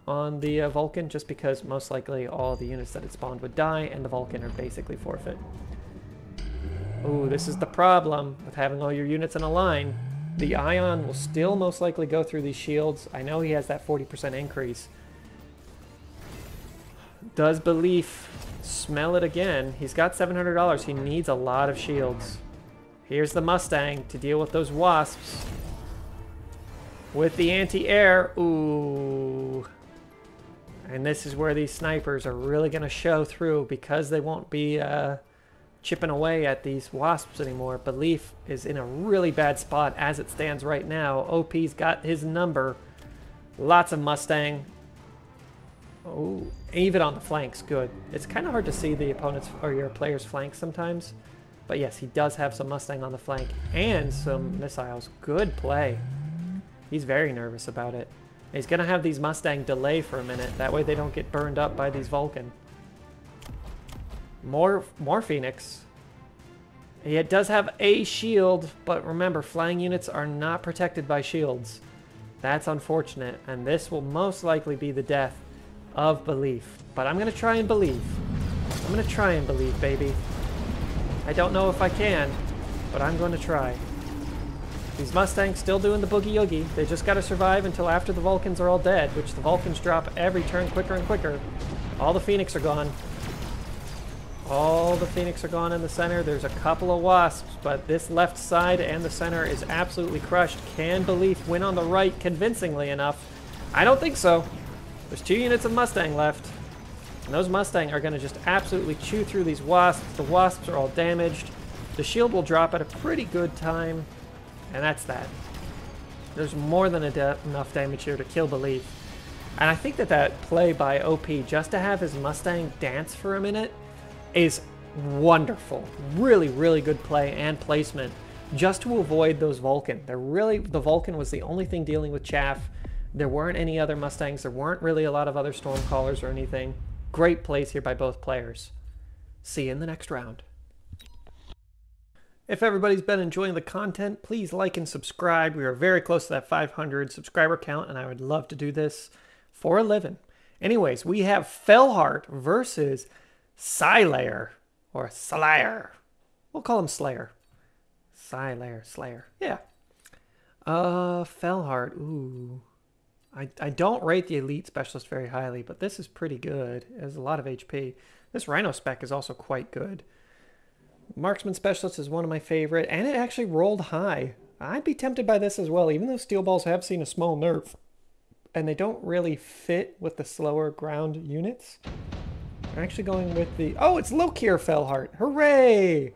on the Vulcan, just because most likely all the units that it spawned would die, and the Vulcan are basically forfeit. Ooh, this is the problem with having all your units in a line. The Ion will still most likely go through these shields. I know he has that 40% increase. Does Belief smell it again? He's got $700. He needs a lot of shields. Here's the Mustang to deal with those wasps. with the anti-air. Ooh. And this is where these snipers are really going to show through because they won't be chipping away at these wasps anymore. Belief is in a really bad spot as it stands right now. OP's got his number. Lots of Mustang. Oh, even on the flanks, good. It's kind of hard to see the opponent's or your player's flanks sometimes. But yes, he does have some Mustang on the flank and some missiles. Good play. He's very nervous about it. He's going to have these Mustang delay for a minute. That way they don't get burned up by these Vulcan. More Phoenix. It does have a shield, but remember, flying units are not protected by shields. That's unfortunate, and this will most likely be the death of Belief. But I'm going to try and believe. I'm going to try and believe, baby. I don't know if I can, but I'm going to try. These Mustangs still doing the boogie-oogie. They just got to survive until after the Vulcans are all dead, which the Vulcans drop every turn quicker and quicker. All the Phoenix are gone. All the Phoenix are gone in the center. There's a couple of Wasps, but this left side and the center is absolutely crushed. Can Belief win on the right convincingly enough? I don't think so. There's 2 units of Mustang left. And those Mustang are going to just absolutely chew through these Wasps. The Wasps are all damaged. The shield will drop at a pretty good time. And that's that. There's more than enough damage here to kill Belief. And I think that that play by OP, just to have his Mustang dance for a minute, is wonderful. Really, really good play and placement just to avoid those Vulcan. The Vulcan was the only thing dealing with chaff. There weren't any other Mustangs. There weren't really a lot of other Stormcallers or anything. Great plays here by both players. See you in the next round. If everybody's been enjoying the content, please like and subscribe. We are very close to that 500 subscriber count, and I would love to do this for a living. Anyways, we have Fellheart versus Slayer, or Slayer. We'll call him Slayer. Slayer. Yeah. Fellheart. Ooh. I don't rate the Elite Specialist very highly, but this is pretty good. It has a lot of HP. This Rhino spec is also quite good. Marksman Specialist is one of my favorite, and it actually rolled high. I'd be tempted by this as well, even though Steel Balls have seen a small nerf, and they don't really fit with the slower ground units. I'm actually going with the... Oh, it's Lokir Fellheart. Hooray!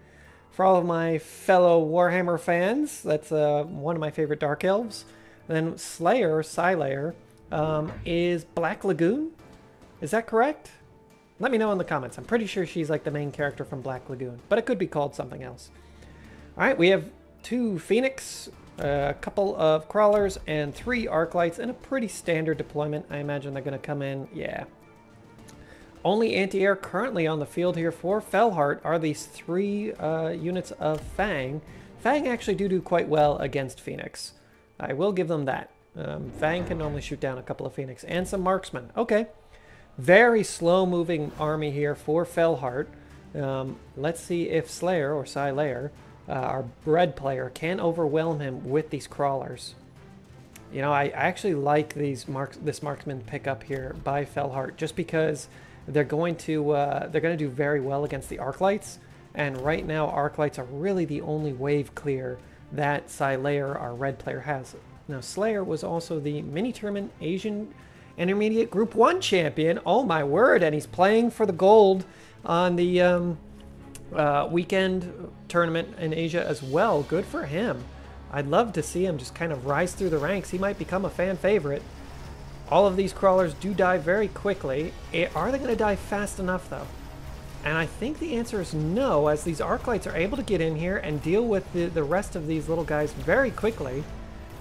For all of my fellow Warhammer fans, that's one of my favorite Dark Elves. Then Slayer, is Black Lagoon. Is that correct? Let me know in the comments. I'm pretty sure she's like the main character from Black Lagoon, but it could be called something else. All right, we have 2 Phoenix, a couple of Crawlers, and 3 Arclights, and a pretty standard deployment. I imagine they're going to come in, yeah. Only anti-air currently on the field here for Fellheart are these 3 units of Fang. Fang actually do quite well against Phoenix. I will give them that. Fang can only shoot down a couple of Phoenix and some Marksmen. Okay. Very slow-moving army here for Fellheart. Let's see if Slayer, or Slayer, our red player, can overwhelm him with these Crawlers. You know, I actually like this Marksman pickup here by Fellheart, just because they're going to do very well against the Arclights, and right now Arclights are really the only wave clear that Slayer, our red player, has. Now, Slayer was also the mini-tournament Asian Intermediate Group 1 champion. Oh my word, and he's playing for the gold on the weekend tournament in Asia as well. Good for him. I'd love to see him just kind of rise through the ranks. He might become a fan favorite. All of these Crawlers do die very quickly. Are they going to die fast enough, though? And I think the answer is no, as these Arclights are able to get in here and deal with the rest of these little guys very quickly.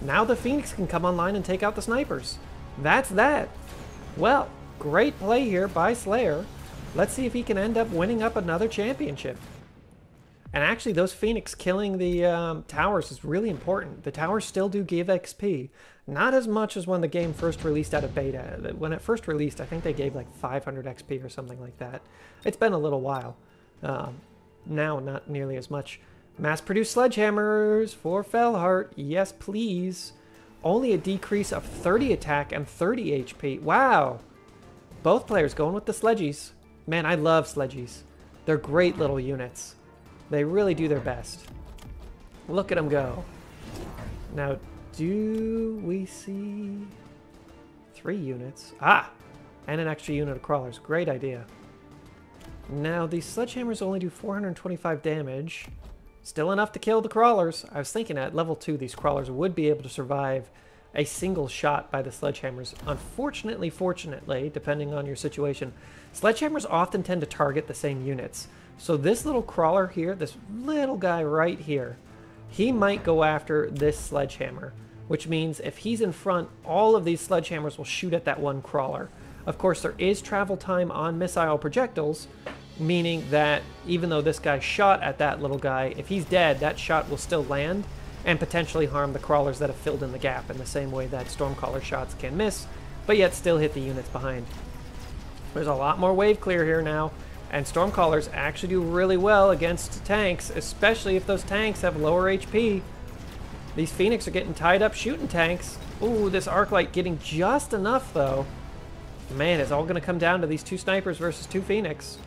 Now the Phoenix can come online and take out the snipers. That's that. Well, great play here by Slayer. Let's see if he can end up winning up another championship. And actually, those Phoenix killing the towers is really important. The towers still do give XP. Not as much as when the game first released out of beta. When it first released, I think they gave like 500 XP or something like that. It's been a little while. Now, not nearly as much. Mass-produced sledgehammers for Fellheart. Yes, please. Only a decrease of 30 attack and 30 HP. Wow. Both players going with the sledgies. Man, I love sledgies. They're great little units. They really do their best. Look at them go. Now, do we see 3 units? Ah! And an extra unit of crawlers. Great idea. Now, these sledgehammers only do 425 damage. Still enough to kill the crawlers. I was thinking at level 2, these crawlers would be able to survive a single shot by the sledgehammers. Unfortunately, fortunately, depending on your situation, sledgehammers often tend to target the same units. So this little crawler here, this little guy right here, he might go after this sledgehammer, which means if he's in front, all of these sledgehammers will shoot at that one crawler. Of course, there is travel time on missile projectiles, meaning that even though this guy shot at that little guy, if he's dead, that shot will still land and potentially harm the crawlers that have filled in the gap in the same way that Stormcaller shots can miss, but yet still hit the units behind. There's a lot more wave clear here now, and Stormcallers actually do really well against tanks, especially if those tanks have lower HP. These Phoenix are getting tied up shooting tanks. Ooh, this Arclight getting just enough, though. Man, it's all going to come down to these 2 snipers versus 2 Phoenix.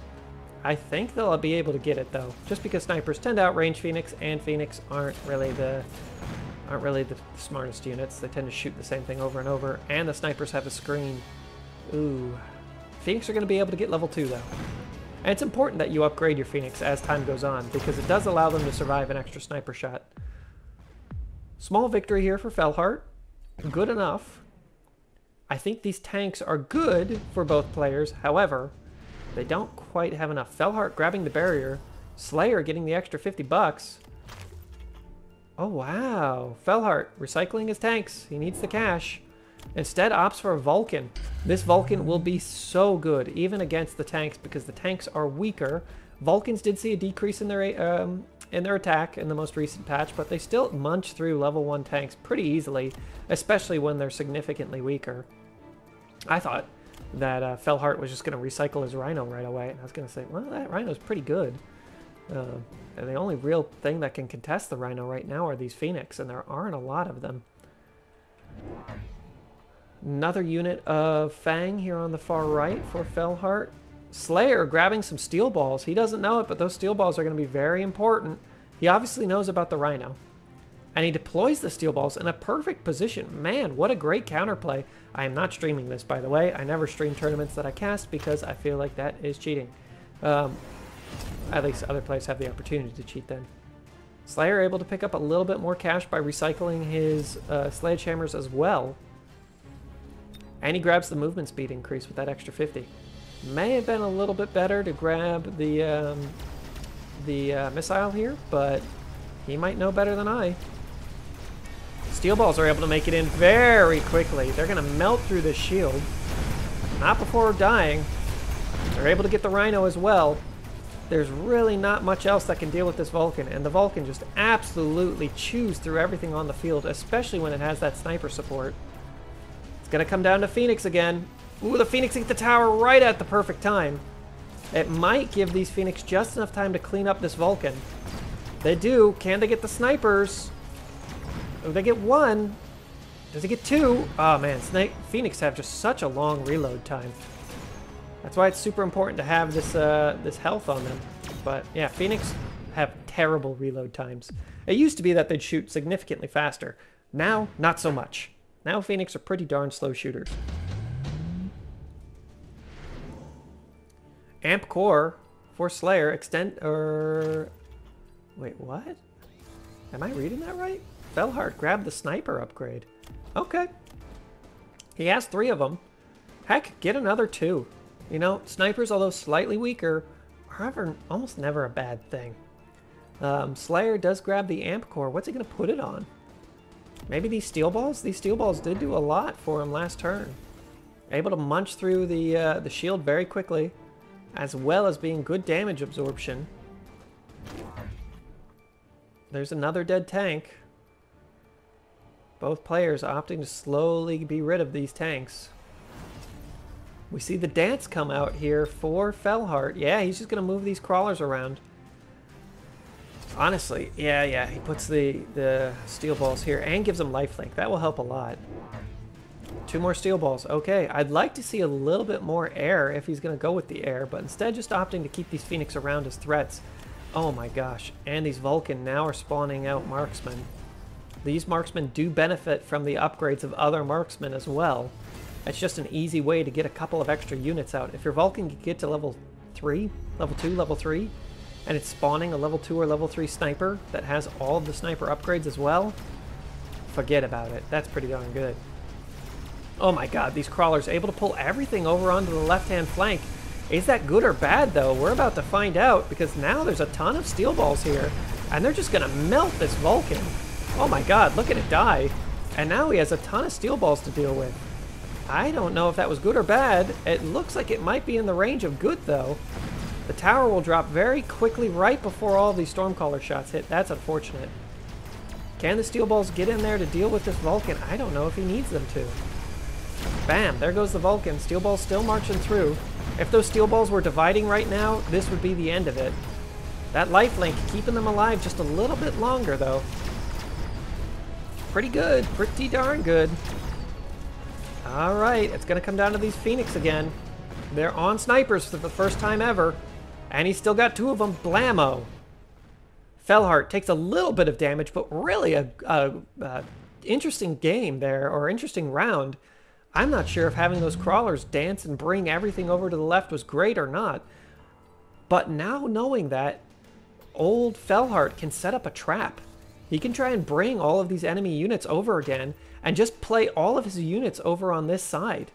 I think they'll be able to get it, though, just because snipers tend to outrange Phoenix, and Phoenix aren't really the smartest units. They tend to shoot the same thing over and over, and the snipers have a screen. Ooh. Phoenix are going to be able to get level 2, though. And it's important that you upgrade your Phoenix as time goes on, because it does allow them to survive an extra sniper shot. Small victory here for Felhart. Good enough. I think these tanks are good for both players. However, they don't quite have enough. Felhart grabbing the barrier. Slayer getting the extra 50 bucks. Oh, wow. Felhart recycling his tanks. He needs the cash. Instead opts for a Vulcan. This Vulcan will be so good, even against the tanks, because the tanks are weaker. Vulcans did see a decrease in their attack in the most recent patch, but they still munch through level 1 tanks pretty easily, especially when they're significantly weaker. I thought that Felhart was just going to recycle his Rhino right away, and I was going to say, well, that Rhino's pretty good. And the only real thing that can contest the Rhino right now are these Phoenix, and there aren't a lot of them. Another unit of Fang here on the far right for Felhart. Slayer grabbing some steel balls. He doesn't know it, but those steel balls are going to be very important. He obviously knows about the Rhino. And he deploys the steel balls in a perfect position. Man, what a great counterplay. I am not streaming this, by the way. I never stream tournaments that I cast because I feel like that is cheating. At least other players have the opportunity to cheat then. Slayer able to pick up a little bit more cash by recycling his sledgehammers as well. And he grabs the movement speed increase with that extra 50. May have been a little bit better to grab the missile here, but he might know better than I. Steel balls are able to make it in very quickly. They're going to melt through this shield. Not before dying. They're able to get the Rhino as well. There's really not much else that can deal with this Vulcan, and the Vulcan just absolutely chews through everything on the field, especially when it has that sniper support. It's going to come down to Phoenix again. Ooh, the Phoenix hit the tower right at the perfect time. It might give these Phoenix just enough time to clean up this Vulcan. They do. Can they get the snipers? Oh, they get 1. Does he get 2? Oh man, Phoenix have just such a long reload time. That's why it's super important to have this this health on them. But yeah, Phoenix have terrible reload times. It used to be that they'd shoot significantly faster. Now, not so much. Now Phoenix are pretty darn slow shooters. Amp core for Slayer extend or wait, what? Am I reading that right? Felhart grabbed the sniper upgrade. Okay. He has 3 of them. Heck, get another 2. You know, snipers, although slightly weaker, are almost never a bad thing. Slayer does grab the amp core. What's he going to put it on? Maybe these steel balls? These steel balls did do a lot for him last turn. Able to munch through the shield very quickly, as well as being good damage absorption. There's another dead tank. Both players opting to slowly be rid of these tanks. We see the dance come out here for Felhart. Yeah, he's just going to move these crawlers around. Honestly, yeah, he puts the steel balls here and gives them lifelink. That will help a lot. 2 more steel balls. Okay, I'd like to see a little bit more air if he's going to go with the air, but instead just opting to keep these Phoenix around as threats. Oh my gosh, and these Vulcan now are spawning out marksmen. These marksmen do benefit from the upgrades of other marksmen as well. It's just an easy way to get a couple of extra units out. If your Vulcan can get to level 3, level 2, level 3, and it's spawning a level 2 or level 3 sniper that has all of the sniper upgrades as well, forget about it. That's pretty darn good. Oh my god, these crawlers able to pull everything over onto the left-hand flank. Is that good or bad, though? We're about to find out, because now there's a ton of steel balls here, and they're just going to melt this Vulcan. Oh my god, look at it die. And now he has a ton of steel balls to deal with. I don't know if that was good or bad. It looks like it might be in the range of good, though. The tower will drop very quickly right before all these Stormcaller shots hit. That's unfortunate. Can the steel balls get in there to deal with this Vulcan? I don't know if he needs them to. Bam, there goes the Vulcan. Steel balls still marching through. If those steel balls were dividing right now, this would be the end of it. That lifelink keeping them alive just a little bit longer, though. Pretty good. Pretty darn good. Alright, it's going to come down to these Phoenix again. They're on snipers for the first time ever. And he's still got 2 of them. Blammo! Fellheart takes a little bit of damage, but really a interesting game there, or interesting round. I'm not sure if having those crawlers dance and bring everything over to the left was great or not. But now knowing that, old Fellheart can set up a trap. He can try and bring all of these enemy units over again and just play all of his units over on this side.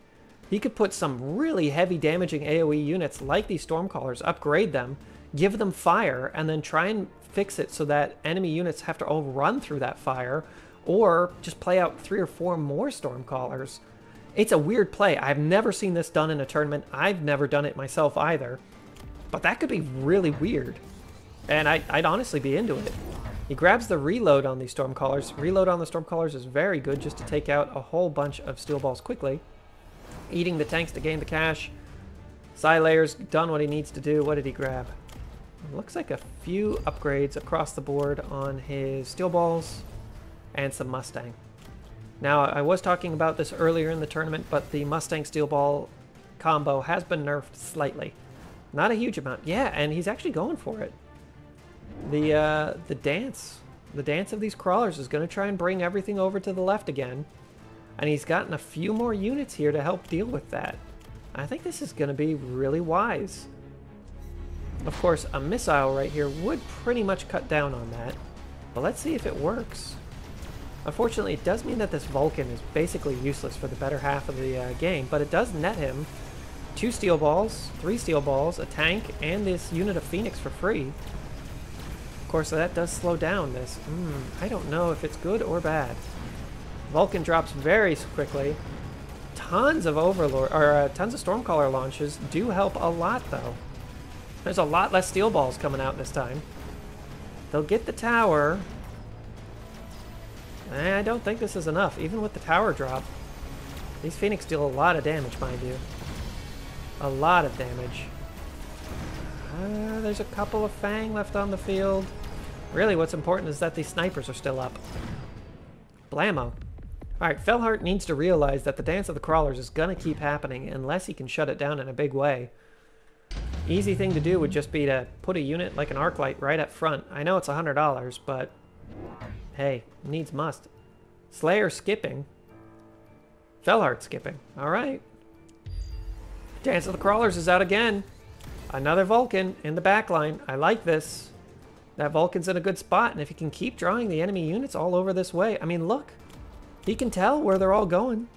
He could put some really heavy damaging AoE units like these Stormcallers, upgrade them, give them fire, and then try and fix it so that enemy units have to all run through that fire, or just play out 3 or 4 more Stormcallers. It's a weird play. I've never seen this done in a tournament. I've never done it myself either. But that could be really weird. And I'd honestly be into it. He grabs the reload on these Stormcallers. Reload on the Stormcallers is very good just to take out a whole bunch of steel balls quickly. Eating the tanks to gain the cash. Layer's done what he needs to do. What did he grab? Looks like a few upgrades across the board on his steel balls and some Mustang. Now, I was talking about this earlier in the tournament, but the Mustang steel ball combo has been nerfed slightly. Not a huge amount. Yeah, and he's actually going for it. The dance of these crawlers is going to try and bring everything over to the left again. And he's gotten a few more units here to help deal with that. I think this is going to be really wise. Of course, a missile right here would pretty much cut down on that. But let's see if it works. Unfortunately, it does mean that this Vulcan is basically useless for the better half of the game, but it does net him 2 steel balls, 3 steel balls, a tank, and this unit of Phoenix for free. Of course, that does slow down this. I don't know if it's good or bad. Vulcan drops very quickly. Tons of Overlord, or tons of Stormcaller launches do help a lot, though. There's a lot less steel balls coming out this time. They'll get the tower. I don't think this is enough, even with the tower drop. These Phoenix deal a lot of damage, mind you. A lot of damage. There's a couple of Fang left on the field. Really, what's important is that these snipers are still up. Blammo. Alright, Fellheart needs to realize that the Dance of the Crawlers is going to keep happening unless he can shut it down in a big way. Easy thing to do would just be to put a unit like an Arclight right up front. I know it's $100, but hey, needs must. Slayer skipping. Fellheart skipping. Alright. Dance of the Crawlers is out again. Another Vulcan in the back line. I like this. That Vulcan's in a good spot, and if he can keep drawing the enemy units all over this way, I mean, look. He can tell where they're all going.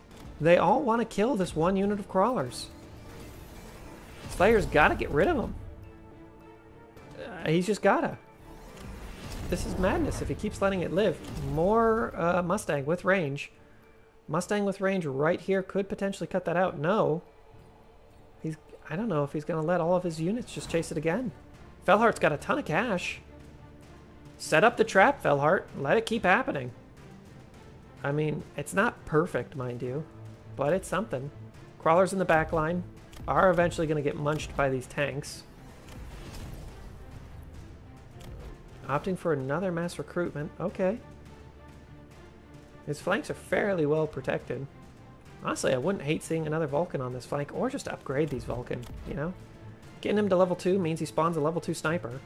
They all want to kill this one unit of crawlers. Slayer's got to get rid of them. He's just gotta. This is madness if he keeps letting it live. More Mustang with range. Mustang with range right here could potentially cut that out. No. I don't know if he's going to let all of his units just chase it again. Fellheart's got a ton of cash. Set up the trap, Fellheart. Let it keep happening. I mean, it's not perfect, mind you, but it's something. Crawlers in the back line are eventually going to get munched by these tanks. Opting for another mass recruitment. Okay. His flanks are fairly well protected. Honestly, I wouldn't hate seeing another Vulcan on this flank, or just upgrade these Vulcan, you know? Getting him to level 2 means he spawns a level 2 sniper.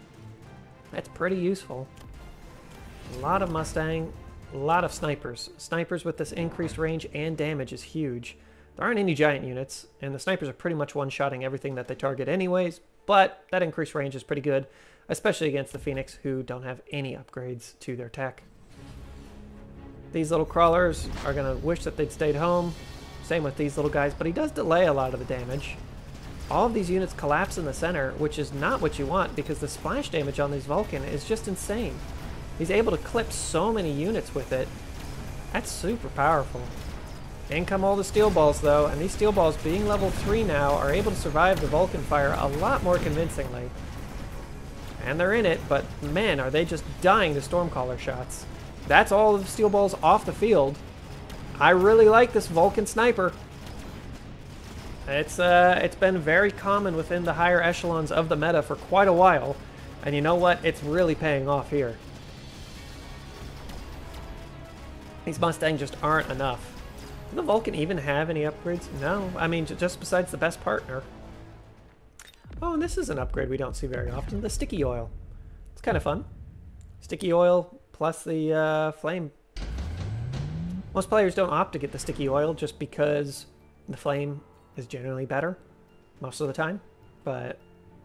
That's pretty useful. A lot of Mustang. A lot of snipers. Snipers with this increased range and damage is huge. There aren't any giant units, and the snipers are pretty much one-shotting everything that they target anyways, but that increased range is pretty good, especially against the Phoenix, who don't have any upgrades to their tech. These little crawlers are going to wish that they'd stayed home. Same with these little guys, but he does delay a lot of the damage. All of these units collapse in the center, which is not what you want because the splash damage on these Vulcan is just insane. He's able to clip so many units with it. That's super powerful. In come all the steel balls though, and these steel balls being level 3 now are able to survive the Vulcan fire a lot more convincingly. And they're in it, but man, are they just dying to Stormcaller shots. That's all of the steel balls off the field. I really like this Vulcan sniper. It's been very common within the higher echelons of the meta for quite a while, and you know what? It's really paying off here. These Mustangs just aren't enough. Does the Vulcan even have any upgrades? No, I mean, just besides the best partner. Oh, and this is an upgrade we don't see very often, the sticky oil. It's kind of fun. Sticky oil plus the flame. Most players don't opt to get the sticky oil just because the flame is generally better most of the time. But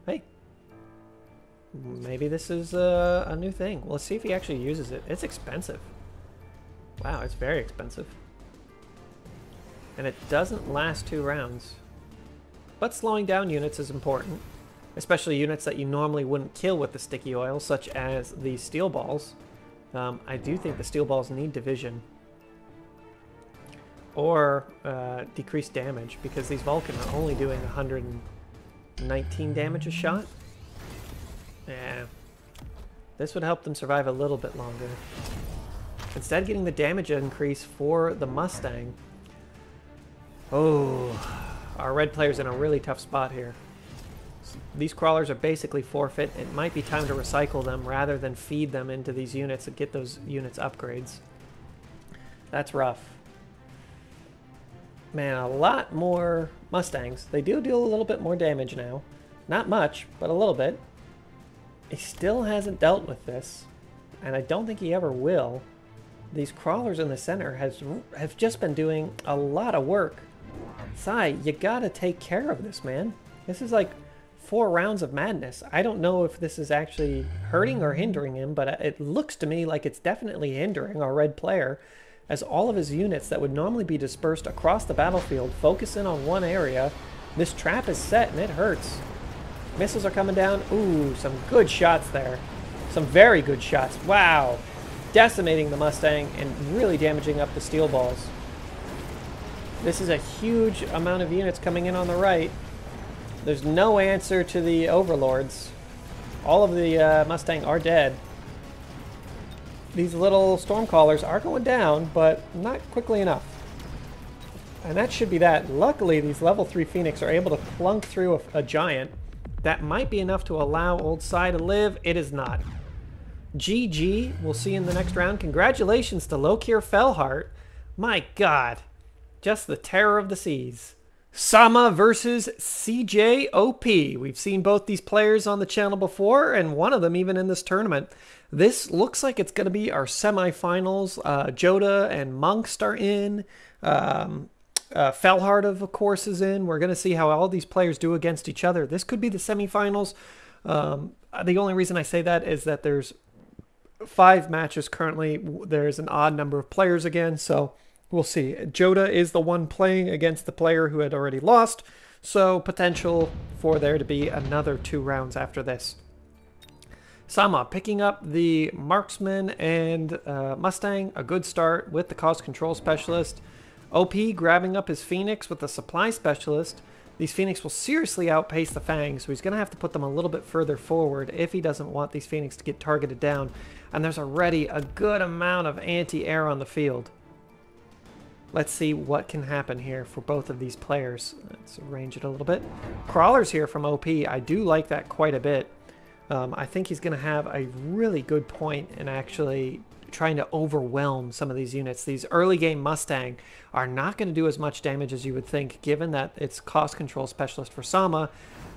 hey, maybe this is a new thing. Well, let's see if he actually uses it. It's expensive. Wow, it's very expensive. And it doesn't last 2 rounds. But slowing down units is important, especially units that you normally wouldn't kill with the sticky oil, such as the steel balls. I do think the steel balls need division. Or decreased damage, because these Vulcan are only doing 119 damage a shot. Yeah. This would help them survive a little bit longer. Instead, getting the damage increase for the Mustang. Oh, our red player's in a really tough spot here. These crawlers are basically forfeit. It might be time to recycle them rather than feed them into these units and get those units upgrades. That's rough. Man, a lot more Mustangs. They do deal a little bit more damage now. Not much, but a little bit. He still hasn't dealt with this, and I don't think he ever will. These crawlers in the center have just been doing a lot of work. Sai, you gotta take care of this, man. This is like 4 rounds of madness. I don't know if this is actually hurting or hindering him, but it looks to me like it's definitely hindering our red player, as all of his units that would normally be dispersed across the battlefield focus in on one area. This trap is set and it hurts. Missiles are coming down. Ooh, some good shots there. Some very good shots. Wow. Decimating the Mustang and really damaging up the steel balls. This is a huge amount of units coming in on the right. There's no answer to the overlords. All of the Mustang are dead. These little Stormcallers are going down, but not quickly enough. And that should be that. Luckily, these level 3 Phoenix are able to plunk through a giant. That might be enough to allow Old Sai to live. It is not. GG. We'll see you in the next round. Congratulations to Lokir Fellheart. My God. Just the terror of the seas. Sama versus CJOP. We've seen both these players on the channel before, and one of them even in this tournament. This looks like it's going to be our semifinals. Joda and Monks are in. Fellheart, of course, is in. We're going to see how all these players do against each other. This could be the semifinals. The only reason I say that is that there's 5 matches currently. There's an odd number of players again, so we'll see. Joda is the one playing against the player who had already lost, so potential for there to be another 2 rounds after this. Sama picking up the marksman and Mustang, a good start with the cost control specialist. OP grabbing up his Phoenix with the supply specialist. These Phoenix will seriously outpace the Fangs, so he's going to have to put them a little bit further forward if he doesn't want these Phoenix to get targeted down. And there's already a good amount of anti-air on the field. Let's see what can happen here for both of these players. Let's arrange it a little bit. Crawlers here from OP. I do like that quite a bit. I think he's going to have a really good point in actually trying to overwhelm some of these units. These early game Mustang are not going to do as much damage as you would think, given that it's cost control specialist for Sama.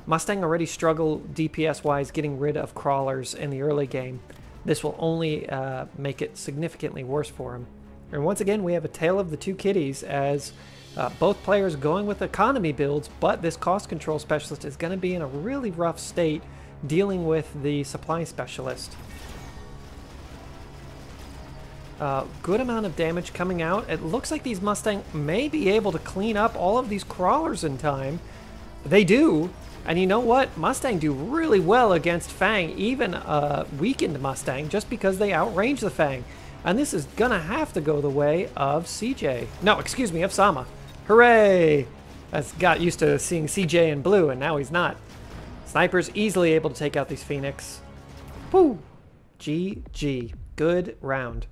Mustang already struggle DPS wise getting rid of crawlers in the early game. this will only make it significantly worse for him. And once again, we have a tale of the two kitties as both players going with economy builds, but this cost control specialist is going to be in a really rough state dealing with the supply specialist. Good amount of damage coming out. It looks like these Mustang may be able to clean up all of these crawlers in time. They do. And you know what? Mustang do really well against Fang, even a weakened Mustang, just because they outrange the Fang. And this is going to have to go the way of CJ. No, excuse me, of Sama. Hooray! That's got used to seeing CJ in blue, and now he's not. Sniper's easily able to take out these Phoenix. Woo! GG. Good round.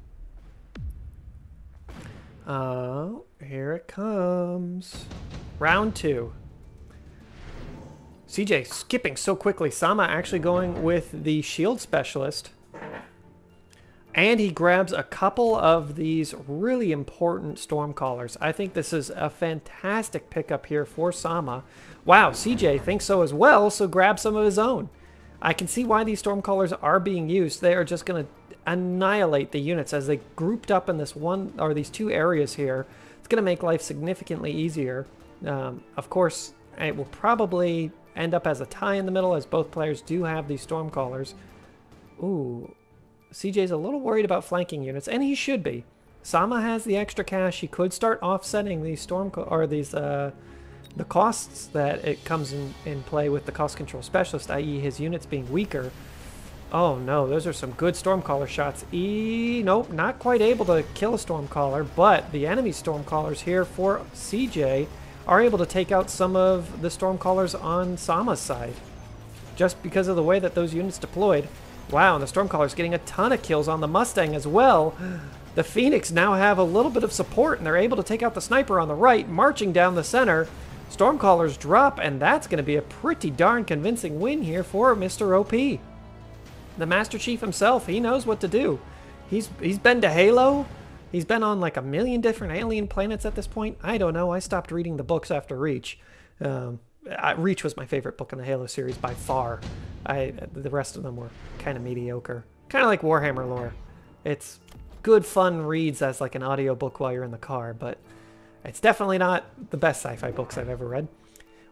Here it comes. Round 2. CJ skipping so quickly. Sama actually going with the shield specialist. And he grabs a couple of these really important Stormcallers. I think this is a fantastic pickup here for Sama. Wow, CJ thinks so as well, so grab some of his own. I can see why these Stormcallers are being used. They are just going to annihilate the units as they grouped up in this one or these two areas here. It's going to make life significantly easier. Of course, it will probably end up as a tie in the middle as both players do have these Stormcallers. Ooh, CJ's a little worried about flanking units, and he should be. Sama has the extra cash. He could start offsetting these the costs that it comes in play with the cost control specialist, i.e. his units being weaker. Oh no, those are some good Stormcaller shots. Nope, not quite able to kill a Stormcaller, but the enemy Stormcallers here for CJ are able to take out some of the Stormcallers on Sama's side. Just because of the way that those units deployed. Wow, and the Stormcaller's getting a ton of kills on the Mustang as well. The Phoenix now have a little bit of support, and they're able to take out the Sniper on the right, marching down the center. Stormcallers drop, and that's going to be a pretty darn convincing win here for Mr. OP. The Master Chief himself, he knows what to do. He's been to Halo. He's been on like a million different alien planets at this point. I don't know. I stopped reading the books after Reach. Reach was my favorite book in the Halo series by far. The rest of them were kind of mediocre. Kind of like Warhammer lore. It's good fun reads as like an audiobook while you're in the car, but it's definitely not the best sci-fi books I've ever read.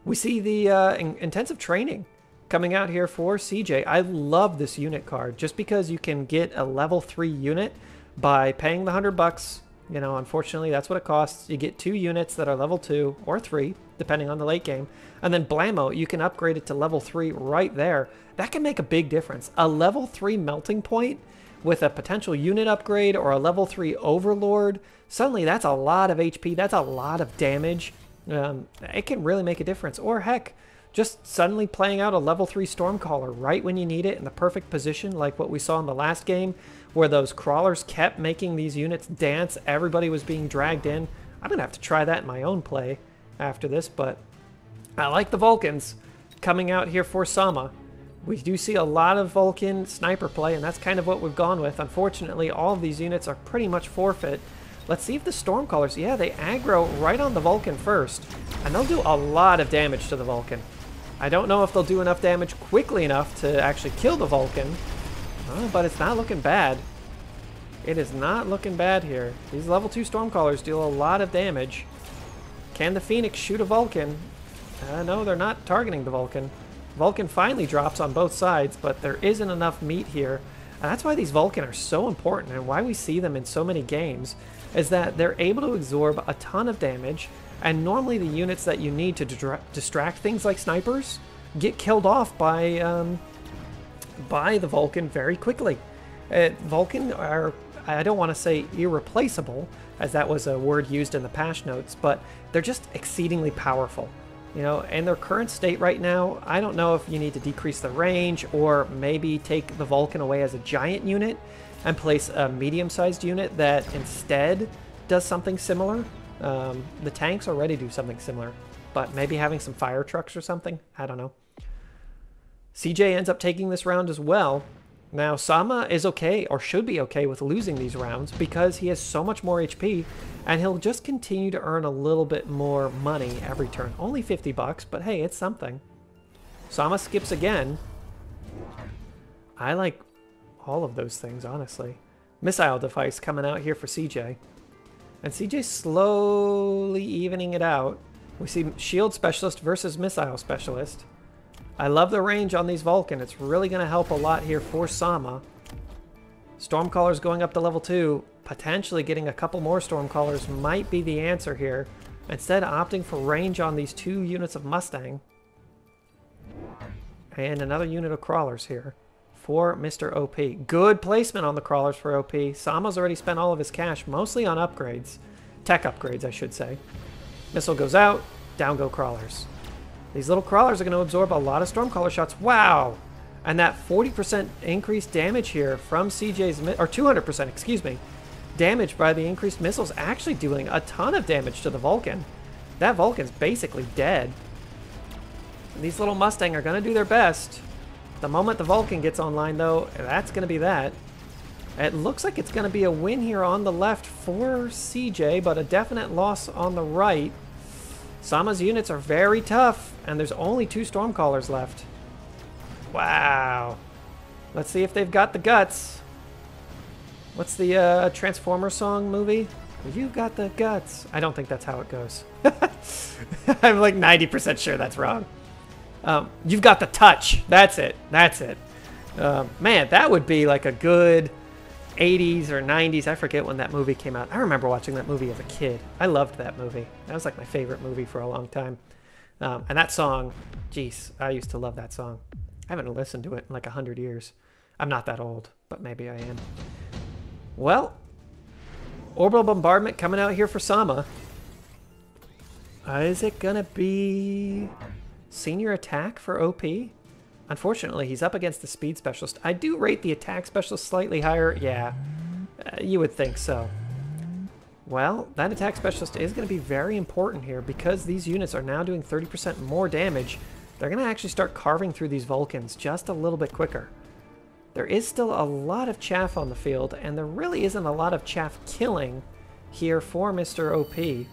We see the intensive training coming out here for CJ. I love this unit card just because you can get a level 3 unit by paying the $100. You know, unfortunately, that's what it costs. You get 2 units that are level 2 or 3, depending on the late game. And then blammo, you can upgrade it to level 3 right there. That can make a big difference. A level 3 melting point with a potential unit upgrade or a level 3 overlord, suddenly that's a lot of HP. That's a lot of damage. It can really make a difference. Or heck, just suddenly playing out a level 3 Stormcaller right when you need it in the perfect position, like what we saw in the last game, where those crawlers kept making these units dance. Everybody was being dragged in. I'm going to have to try that in my own play after this, but I like the Vulcans coming out here for Sama. We do see a lot of Vulcan sniper play, and that's kind of what we've gone with. Unfortunately, all of these units are pretty much forfeit. Let's see if the Stormcallers, yeah, they aggro right on the Vulcan first, and they'll do a lot of damage to the Vulcan. I don't know if they'll do enough damage quickly enough to actually kill the Vulcan, but it's not looking bad. It is not looking bad here. These level 2 Stormcallers deal a lot of damage. Can the Phoenix shoot a Vulcan? No, they're not targeting the Vulcan. Vulcan finally drops on both sides, but there isn't enough meat here. And that's why these Vulcan are so important and why we see them in so many games, is that they're able to absorb a ton of damage, and normally the units that you need to distract things like snipers get killed off by the Vulcan very quickly. Vulcan are, I don't want to say irreplaceable, as that was a word used in the patch notes, but they're just exceedingly powerful. You know, in their current state right now, I don't know if you need to decrease the range or maybe take the Vulcan away as a giant unit and place a medium-sized unit that instead does something similar. The tanks already do something similar, but maybe having some fire trucks or something, I don't know. CJ ends up taking this round as well. Now, Sama is okay, or should be okay, with losing these rounds because he has so much more HP, and he'll just continue to earn a little bit more money every turn. Only 50 bucks, but hey, it's something. Sama skips again. all of those things, honestly. Missile device coming out here for CJ. And CJ's slowly evening it out. We see shield specialist versus missile specialist. I love the range on these Vulcan. It's really going to help a lot here for Sama. Stormcallers going up to level 2. Potentially getting a couple more Stormcallers might be the answer here. Instead, opting for range on these 2 units of Mustang. And another unit of crawlers here for Mr. OP. Good placement on the crawlers for OP. Sama's already spent all of his cash, mostly on upgrades. Tech upgrades, I should say. Missile goes out, down go crawlers. These little crawlers are going to absorb a lot of Stormcaller shots. Wow! And that 40% increased damage here from CJ's, or 200%, excuse me, damage by the increased missiles actually doing a ton of damage to the Vulcan. That Vulcan's basically dead. These little Mustang are going to do their best. The moment the Vulcan gets online, though, that's going to be that. It looks like it's going to be a win here on the left for CJ, but a definite loss on the right. Sama's units are very tough, and there's only 2 Stormcallers left. Wow. Let's see if they've got the guts. What's the Transformer song movie? You've got the guts. I don't think that's how it goes. I'm like 90% sure that's wrong. You've got the touch. That's it. That's it. Man, that would be like a good 80s or 90s. I forget when that movie came out. I remember watching that movie as a kid. I loved that movie. That was like my favorite movie for a long time. And that song, geez, I used to love that song. I haven't listened to it in like 100 years. I'm not that old, but maybe I am. Well, orbital bombardment coming out here for Sama. Is it gonna be senior attack for OP? Unfortunately, he's up against the speed specialist. I do rate the attack specialist slightly higher. Yeah, you would think so. Well, that attack specialist is going to be very important here because these units are now doing 30% more damage. They're going to actually start carving through these Vulcans just a little bit quicker. There is still a lot of chaff on the field, and there really isn't a lot of chaff killing here for Mr. OP.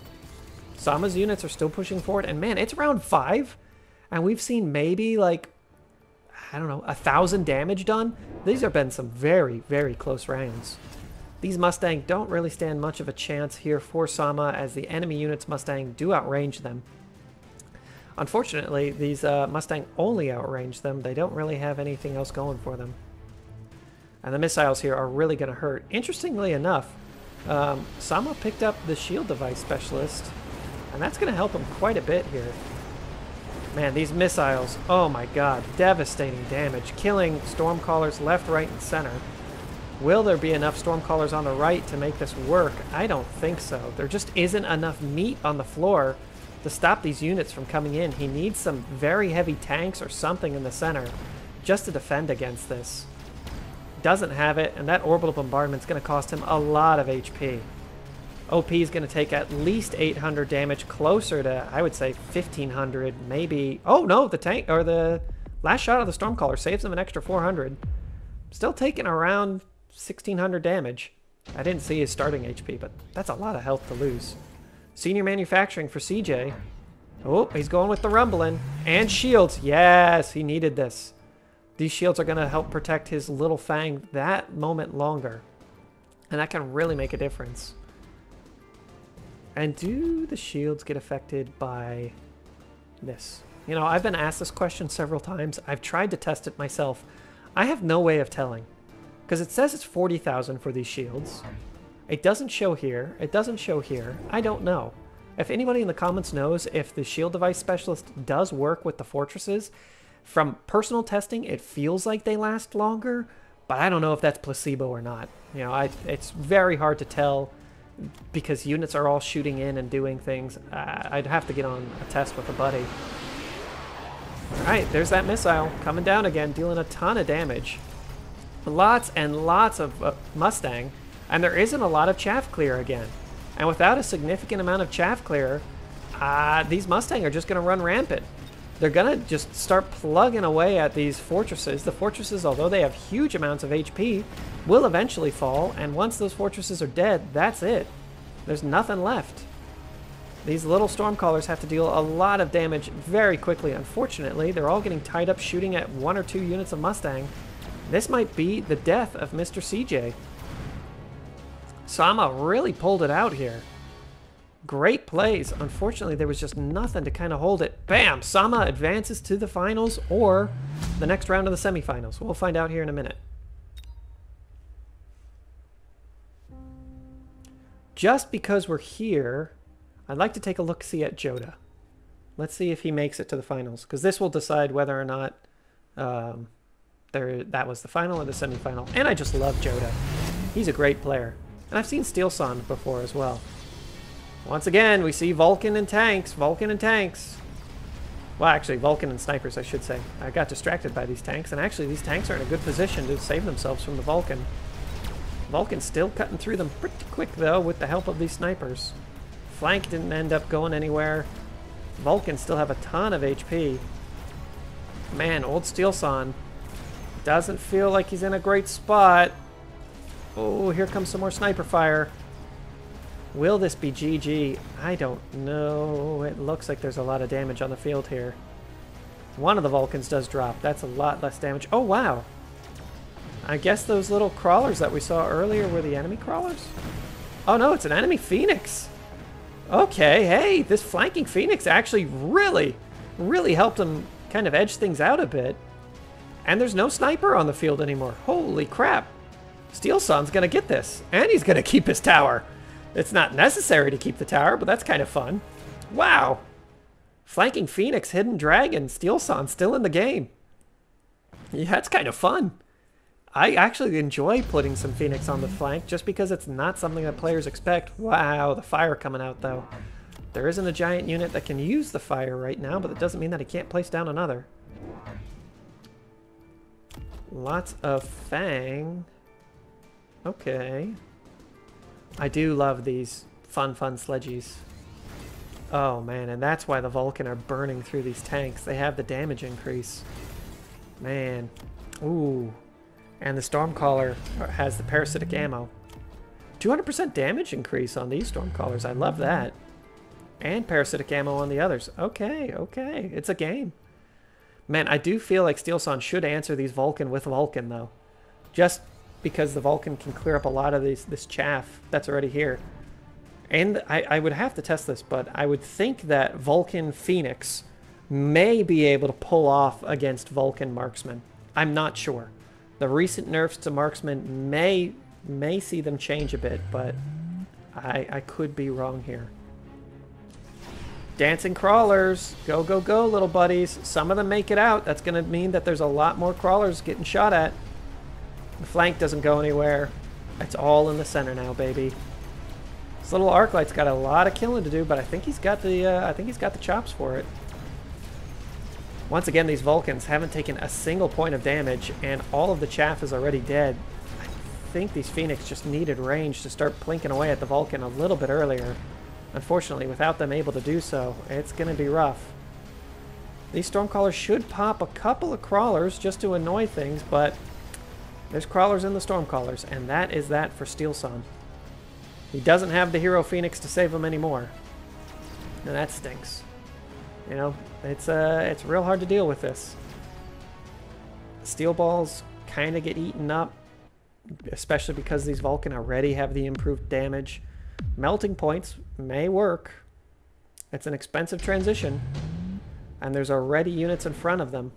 Sama's units are still pushing forward, and man, it's round 5, and we've seen maybe like, I don't know, 1,000 damage done. These have been some very, very close rounds. These Mustang don't really stand much of a chance here for Sama, as the enemy units Mustang do outrange them. Unfortunately, these Mustang only outrange them. They don't really have anything else going for them. And the missiles here are really going to hurt. Interestingly enough, Sama picked up the shield device specialist, and that's going to help him quite a bit here. Man, these missiles, oh my god, devastating damage, killing Stormcallers left, right, and center. Will there be enough Stormcallers on the right to make this work? I don't think so. There just isn't enough meat on the floor to stop these units from coming in. He needs some very heavy tanks or something in the center just to defend against this. Doesn't have it, and that orbital bombardment is going to cost him a lot of HP. OP is going to take at least 800 damage, closer to, I would say, 1,500, maybe. Oh no, the tank, or the last shot of the Stormcaller saves him an extra 400. Still taking around 1,600 damage. I didn't see his starting HP, but that's a lot of health to lose. Senior manufacturing for CJ. Oh, he's going with the rumbling. And shields. Yes, he needed this. These shields are going to help protect his little fang that moment longer. And that can really make a difference. And do the shields get affected by this? You know, I've been asked this question several times. I've tried to test it myself. I have no way of telling. Because it says it's 40,000 for these shields. It doesn't show here. It doesn't show here. I don't know. If anybody in the comments knows if the shield device specialist does work with the fortresses, from personal testing, it feels like they last longer, but I don't know if that's placebo or not. You know, it's very hard to tell because units are all shooting in and doing things. I'd have to get on a test with a buddy. All right, there's that missile coming down again, dealing a ton of damage. Lots and lots of Mustang, and there isn't a lot of chaff clear again. And without a significant amount of chaff clear, these Mustang are just going to run rampant. They're going to just start plugging away at these fortresses. The fortresses, although they have huge amounts of HP, will eventually fall, and once those fortresses are dead, that's it. There's nothing left. These little Stormcallers have to deal a lot of damage very quickly. Unfortunately, they're all getting tied up shooting at 1 or 2 units of Mustang. This might be the death of Mr. CJ. Sama really pulled it out here. Great plays. Unfortunately, there was just nothing to kind of hold it. Bam! Sama advances to the finals or the next round of the semifinals. We'll find out here in a minute. Just because we're here, I'd like to take a look-see at Joda. Let's see if he makes it to the finals, because this will decide whether or not that was the final or the semifinal. And I just love Joda. He's a great player. And I've seen Steel Sun before as well. Once again, we see Vulcan and tanks. Vulcan and tanks. Well, actually, Vulcan and snipers, I should say. I got distracted by these tanks, and actually these tanks are in a good position to save themselves from the Vulcan. Vulcan's still cutting through them pretty quick, though, with the help of these snipers. Flank didn't end up going anywhere. Vulcan still have a ton of HP. Man, old Steel Sun doesn't feel like he's in a great spot. Oh, here comes some more sniper fire. Will this be GG? I don't know. It looks like there's a lot of damage on the field here. One of the Vulcans does drop. That's a lot less damage. Oh, wow. I guess those little crawlers that we saw earlier were the enemy crawlers? Oh, no, it's an enemy Phoenix. Okay, hey, this flanking Phoenix actually really helped him kind of edge things out a bit. And there's no sniper on the field anymore. Holy crap. Steel Sun's going to get this. And he's going to keep his tower. It's not necessary to keep the tower, but that's kind of fun. Wow. Flanking Phoenix, Hidden Dragon, Steel Sun still in the game. Yeah, that's kind of fun. I actually enjoy putting some Phoenix on the flank just because it's not something that players expect. Wow, the fire coming out though. There isn't a giant unit that can use the fire right now, but that doesn't mean that he can't place down another. Lots of Fang. Okay. I do love these fun sledgies. Oh man, and that's why the Vulcan are burning through these tanks. They have the damage increase. Man. Ooh. And the Stormcaller has the parasitic ammo. 200% damage increase on these Stormcallers. I love that. And parasitic ammo on the others. Okay, okay. It's a game. Man, I do feel like Steel Sun should answer these Vulcan with Vulcan, though. Just because the Vulcan can clear up a lot of this chaff that's already here. And I would have to test this, but I would think that Vulcan Phoenix may be able to pull off against Vulcan Marksman. I'm not sure. The recent nerfs to Marksman may see them change a bit, but I could be wrong here. Dancing crawlers. Go, go, go, little buddies. Some of them make it out. That's going to mean that there's a lot more crawlers getting shot at. The flank doesn't go anywhere. It's all in the center now, baby. This little Arclight's got a lot of killing to do, but I think he's got the chops for it. Once again, these Vulcans haven't taken a single point of damage, and all of the chaff is already dead. I think these Phoenix just needed range to start plinking away at the Vulcan a little bit earlier. Unfortunately, without them able to do so, it's going to be rough. These Stormcallers should pop a couple of crawlers just to annoy things, but there's crawlers in the Stormcallers, and that is that for Steel Sun. He doesn't have the Hero Phoenix to save him anymore. And that stinks. You know, it's real hard to deal with this. Steel Balls kind of get eaten up, especially because these Vulcan already have the improved damage. Melting Points may work. It's an expensive transition, and there's already units in front of them.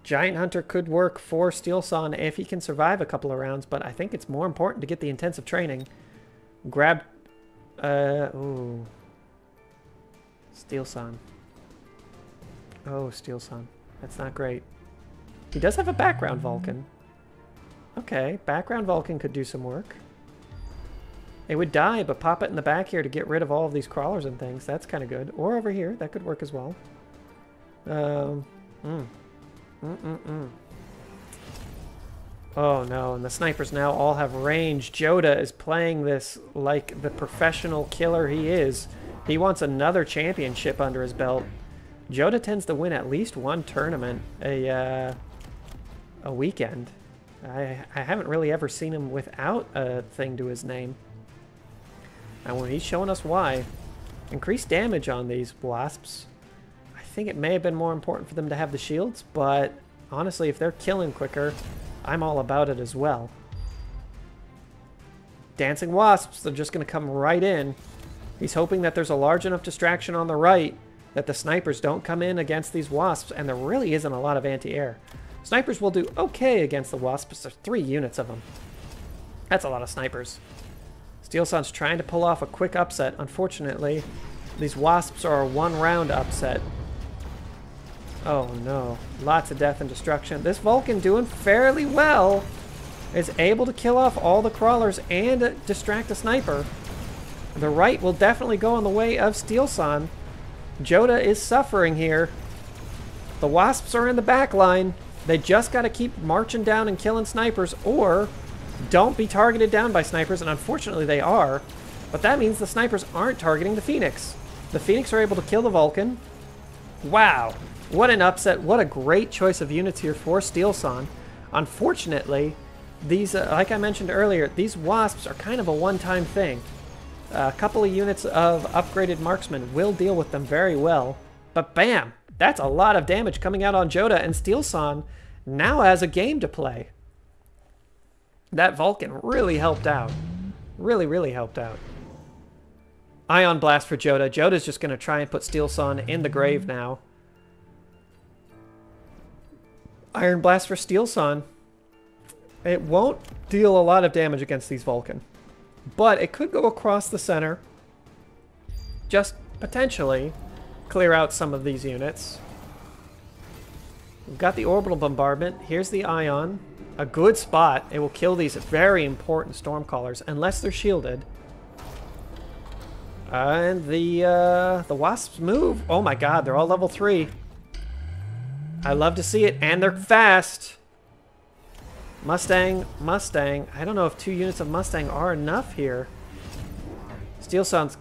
Giant Hunter could work for Steel Sun if he can survive a couple of rounds, but I think it's more important to get the intensive training. Grab... ooh. Steel Sun. Oh, Steel Sun. That's not great. He does have a background Vulcan. Okay, background Vulcan could do some work. It would die, but pop it in the back here to get rid of all of these crawlers and things. That's kind of good. Or over here. That could work as well. Oh no, and the snipers now all have range. Joda is playing this like the professional killer he is. He wants another championship under his belt. Joda tends to win at least one tournament a weekend. I haven't really ever seen him without a thing to his name. And when he's showing us why, increased damage on these wasps. I think it may have been more important for them to have the shields, but honestly, if they're killing quicker, I'm all about it as well. Dancing Wasps, they're just going to come right in. He's hoping that there's a large enough distraction on the right that the snipers don't come in against these Wasps, and there really isn't a lot of anti-air. Snipers will do okay against the Wasps. There's 3 units of them. That's a lot of snipers. Steel Sun's trying to pull off a quick upset. Unfortunately, these Wasps are a 1-round upset. Oh no. Lots of death and destruction. This Vulcan doing fairly well is able to kill off all the crawlers and distract a sniper. The right will definitely go in the way of Steel Sun. Joda is suffering here. The Wasps are in the back line. They just got to keep marching down and killing snipers, or don't be targeted down by snipers, and unfortunately they are. But that means the snipers aren't targeting the Phoenix. The Phoenix are able to kill the Vulcan. Wow. What an upset. What a great choice of units here for Steel Sun. Unfortunately, these, like I mentioned earlier, these Wasps are kind of a one-time thing. A couple of units of upgraded marksmen will deal with them very well. But bam! That's a lot of damage coming out on Joda, and Steel Sun now has a game to play. That Vulcan really helped out. Really, really helped out. Ion Blast for Joda. Joda's just going to try and put Steel Sun in the grave now. Iron Blast for Steel Sun. It won't deal a lot of damage against these Vulcan, but it could go across the center. Just potentially clear out some of these units. We've got the orbital bombardment. Here's the ion. A good spot. It will kill these very important Stormcallers unless they're shielded. And the Wasps move. Oh my god, they're all level 3. I love to see it, and they're fast. Mustang. I don't know if 2 units of Mustang are enough here. Steel Sun's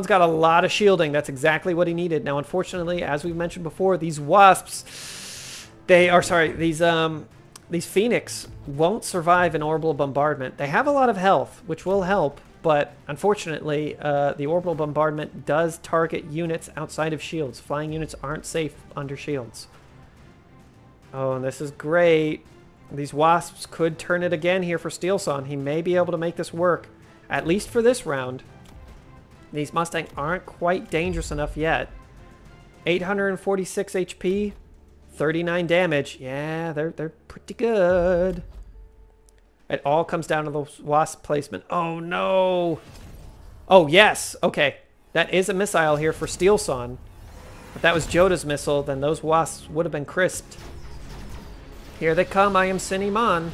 got a lot of shielding. That's exactly what he needed. Now, unfortunately, as we mentioned before, these Wasps, these Phoenix won't survive an orbital bombardment. They have a lot of health, which will help, but unfortunately, the orbital bombardment does target units outside of shields. Flying units aren't safe under shields. Oh, and this is great. These Wasps could turn it again here for Steel Sun. He may be able to make this work, at least for this round. These Mustang aren't quite dangerous enough yet. 846 HP, 39 damage. Yeah, they're pretty good. It all comes down to the Wasp placement. Oh, no. Oh, yes. Okay. That is a missile here for Steel Sun. If that was Joda's missile, then those Wasps would have been crisped. Here they come. I am Cinnamon.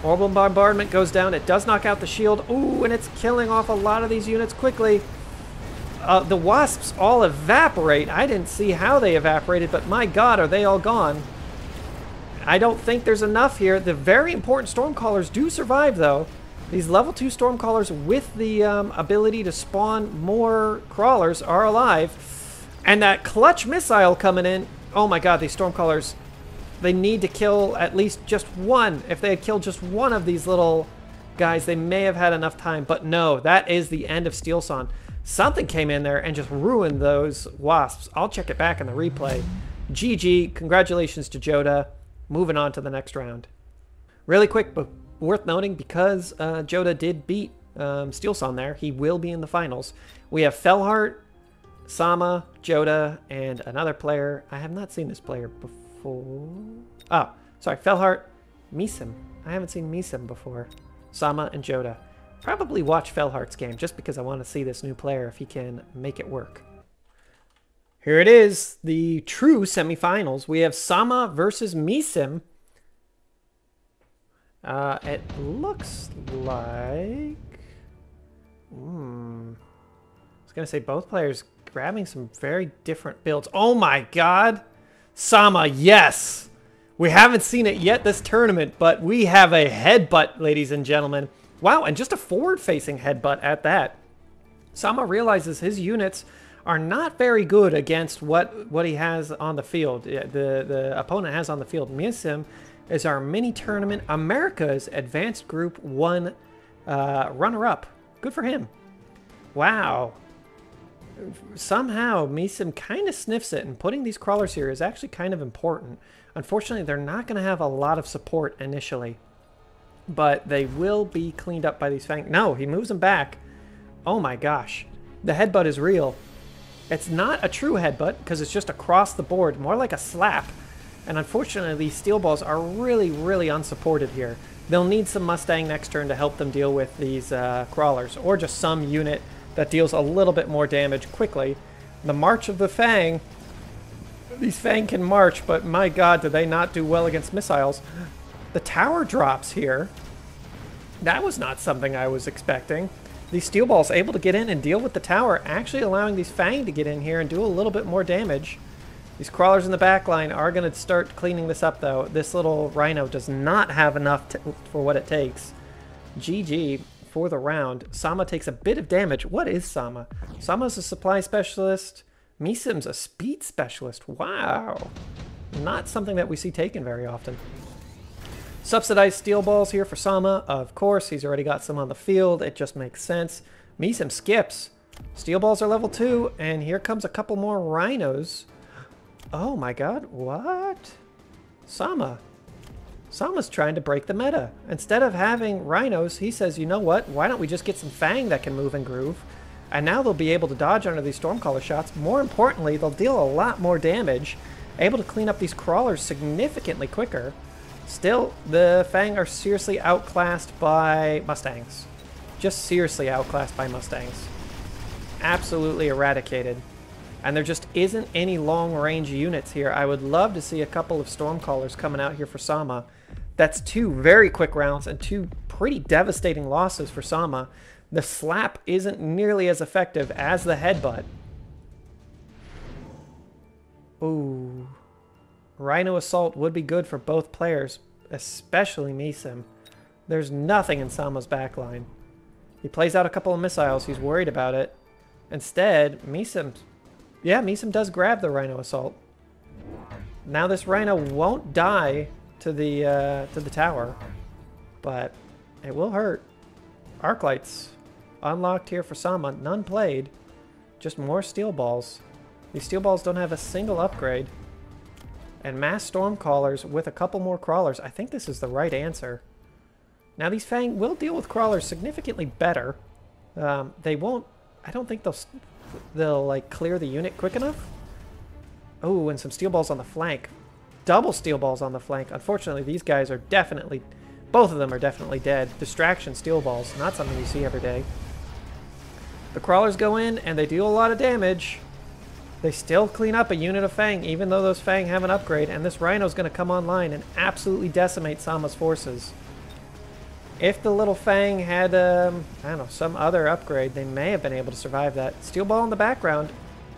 Orbital bombardment goes down. It does knock out the shield. Ooh, and it's killing off a lot of these units quickly. The Wasps all evaporate. I didn't see how they evaporated, but my god, are they all gone. I don't think there's enough here. The very important Stormcallers do survive, though. These level 2 Stormcallers with the ability to spawn more crawlers are alive. And that clutch missile coming in. Oh my god, these Stormcallers, they need to kill at least just one. If they had killed just one of these little guys, they may have had enough time. But no, that is the end of Steel Sun. Something came in there and just ruined those Wasps. I'll check it back in the replay. GG. Congratulations to Joda. Moving on to the next round. Really quick, but worth noting, because Joda did beat Steel Sun there, he will be in the finals. We have Felhart, Sama, Joda, and another player. I have not seen this player before. Oh, sorry, Felhart, Misim. I haven't seen Misim before. Sama and Joda. Probably watch Felhart's game just because I want to see this new player if he can make it work. Here it is, the true semifinals. We have Sama versus Misim. It looks like... I was going to say both players grabbing some very different builds. Oh my god! Sama, yes! We haven't seen it yet this tournament, but we have a headbutt, ladies and gentlemen. Wow, and just a forward-facing headbutt at that. Sama realizes his units are not very good against what he has on the field. The opponent has on the field. Misim is our mini-tournament America's Advanced Group 1 runner-up. Good for him. Wow. somehow Misim kind of sniffs it, and putting these crawlers here is actually kind of important. Unfortunately, they're not going to have a lot of support initially, but they will be cleaned up by these fang. No, he moves them back. Oh my gosh. The headbutt is real. It's not a true headbutt because it's just across the board, more like a slap. And unfortunately, these steel balls are really, really unsupported here. They'll need some Mustang next turn to help them deal with these crawlers, or just some unit that deals a little bit more damage quickly. The March of the Fang. These Fang can march, but my god, do they not do well against missiles. The tower drops here. That was not something I was expecting. These steel balls able to get in and deal with the tower, actually allowing these Fang to get in here and do a little bit more damage. These crawlers in the back line are going to start cleaning this up, though. This little Rhino does not have enough for what it takes. GG for the round. Sama takes a bit of damage. What is Sama? Sama's a supply specialist. Misim's a speed specialist. Wow. Not something that we see taken very often. Subsidized steel balls here for Sama. Of course, he's already got some on the field. It just makes sense. Misim skips. Steel balls are level 2, and here comes a couple more Rhinos. Oh my god, what? Sama's trying to break the meta. Instead of having Rhinos, he says, you know what? Why don't we just get some Fang that can move and groove? And now they'll be able to dodge under these Stormcaller shots. More importantly, they'll deal a lot more damage, able to clean up these crawlers significantly quicker. Still, the Fang are seriously outclassed by Mustangs. Just seriously outclassed by Mustangs. Absolutely eradicated. And there just isn't any long-range units here. I would love to see a couple of Stormcallers coming out here for Sama. That's 2 very quick rounds and 2 pretty devastating losses for Sama. The slap isn't nearly as effective as the headbutt. Ooh. Rhino Assault would be good for both players, especially Misim. There's nothing in Sama's backline. He plays out a couple of missiles. He's worried about it. Instead, Misim does grab the Rhino Assault. Now this Rhino won't die to the tower, but it will hurt. Arc Lights unlocked here for Sama. None played. Just more steel balls. These steel balls don't have a single upgrade. And mass Stormcallers with a couple more crawlers. I think this is the right answer. Now these Fang will deal with crawlers significantly better. They won't. I don't think they'll like clear the unit quick enough. Oh, and some steel balls on the flank. Double steel balls on the flank. Unfortunately, these guys are definitely, both of them are definitely dead. Distraction steel balls, not something you see every day. The crawlers go in and they do a lot of damage. They still clean up a unit of Fang, even though those Fang have an upgrade, and this Rhino's going to come online and absolutely decimate Sama's forces. If the little Fang had, I don't know, some other upgrade, they may have been able to survive that. Steel ball in the background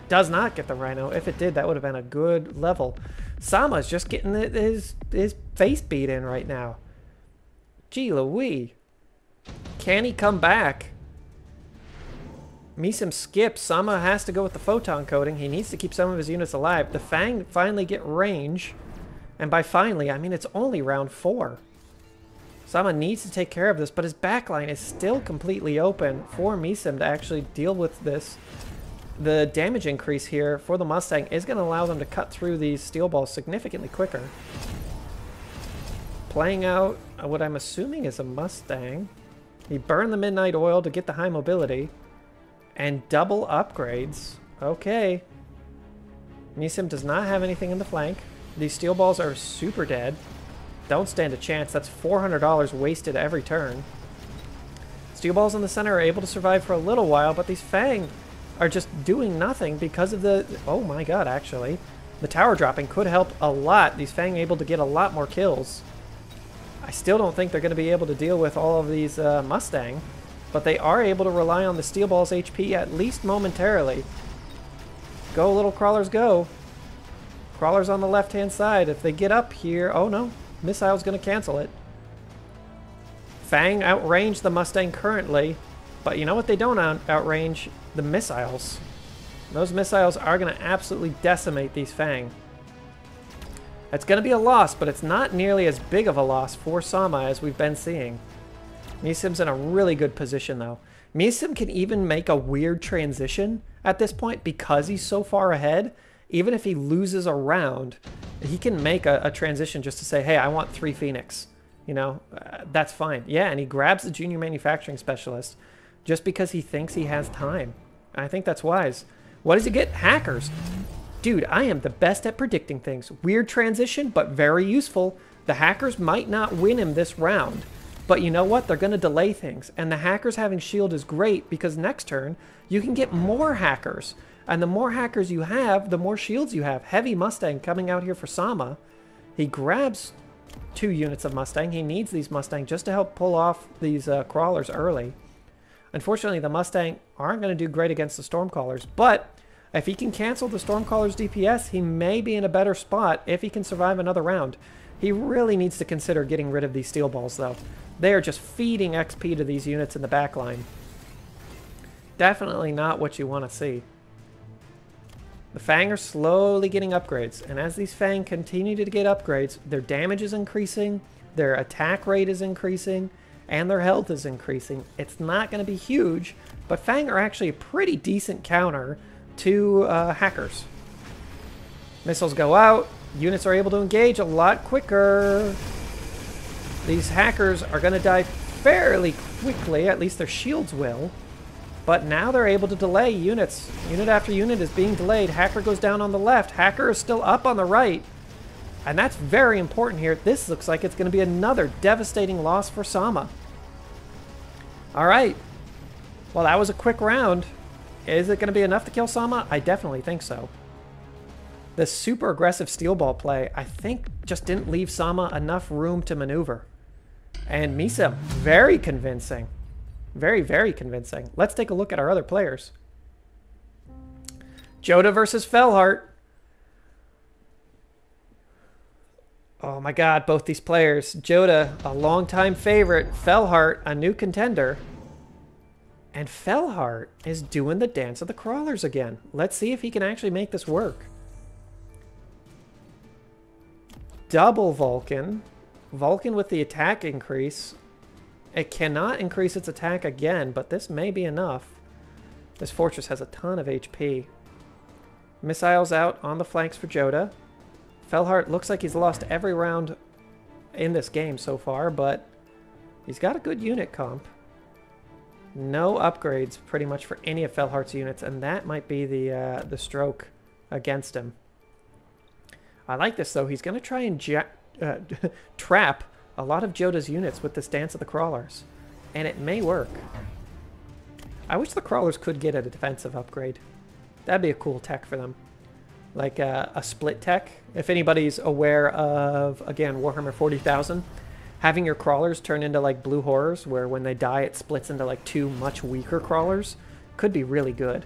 does not get the Rhino. If it did, that would have been a good level. Sama's just getting his face beat in right now. Gee Louie. Can he come back? Misim skips. Sama has to go with the photon coating. He needs to keep some of his units alive. The Fang finally get range. And by finally, I mean it's only round 4. Sama needs to take care of this, but his backline is still completely open for Misim to actually deal with this. The damage increase here for the Mustang is going to allow them to cut through these steel balls significantly quicker. Playing out what I'm assuming is a Mustang. He burned the Midnight Oil to get the high mobility. And double upgrades. Okay. Misim does not have anything in the flank. These steel balls are super dead. Don't stand a chance. That's $400 wasted every turn. Steel balls in the center are able to survive for a little while, but these Fang are just doing nothing because of the... Oh my god, actually. The tower dropping could help a lot. These Fang are able to get a lot more kills. I still don't think they're going to be able to deal with all of these Mustang. But they are able to rely on the steel ball's HP at least momentarily. Go, little crawlers, go. Crawlers on the left-hand side. If they get up here... Oh, no. Missile's going to cancel it. Fang outrange the Mustang currently. But you know what they don't outrange? The missiles. Those missiles are going to absolutely decimate these Fang. It's going to be a loss, but it's not nearly as big of a loss for Sama as we've been seeing. Misim's in a really good position, though. Misim can even make a weird transition at this point because he's so far ahead. Even if he loses a round, he can make a transition just to say, hey, I want 3 Phoenix. You know, that's fine. Yeah, and he grabs the junior manufacturing specialist just because he thinks he has time. I think that's wise. What does he get? Hackers. Dude, I am the best at predicting things. Weird transition, but very useful. The hackers might not win him this round, but you know what? They're going to delay things. And the hackers having shield is great because next turn, you can get more hackers. And the more hackers you have, the more shields you have. Heavy Mustang coming out here for Sama. He grabs 2 units of Mustang. He needs these Mustang just to help pull off these crawlers early. Unfortunately, the Mustang aren't going to do great against the Stormcallers, but if he can cancel the Stormcallers' DPS, he may be in a better spot if he can survive another round. He really needs to consider getting rid of these steel balls, though. They are just feeding XP to these units in the back line. Definitely not what you want to see. The Fang are slowly getting upgrades, and as these Fang continue to get upgrades, their damage is increasing, their attack rate is increasing, and their health is increasing. It's not going to be huge, but Fang are actually a pretty decent counter to hackers. Missiles go out. Units are able to engage a lot quicker. These hackers are going to die fairly quickly. At least their shields will. But now they're able to delay units. Unit after unit is being delayed. Hacker goes down on the left. Hacker is still up on the right. And that's very important here. This looks like it's going to be another devastating loss for Sama. All right. Well, that was a quick round. Is it going to be enough to kill Sama? I definitely think so. The super aggressive steel ball play, I think, just didn't leave Sama enough room to maneuver. And Misa, very convincing. Very, very convincing. Let's take a look at our other players. Joda versus Felhart. Oh my god, both these players. Joda, a longtime favorite. Felhart, a new contender. And Felhart is doing the dance of the crawlers again. Let's see if he can actually make this work. Double Vulcan. Vulcan with the attack increase. It cannot increase its attack again, but this may be enough. This fortress has a ton of HP. Missiles out on the flanks for Joda. Felhart looks like he's lost every round in this game so far, but he's got a good unit comp. No upgrades pretty much for any of Felhart's units, and that might be the stroke against him. I like this, though. He's going to try and trap a lot of Joda's units with this Dance of the Crawlers, and it may work. I wish the Crawlers could get a defensive upgrade. That'd be a cool tech for them. Like a split tech. If anybody's aware of, again, Warhammer 40,000, having your Crawlers turn into like blue horrors, where when they die it splits into like 2 much weaker Crawlers, could be really good.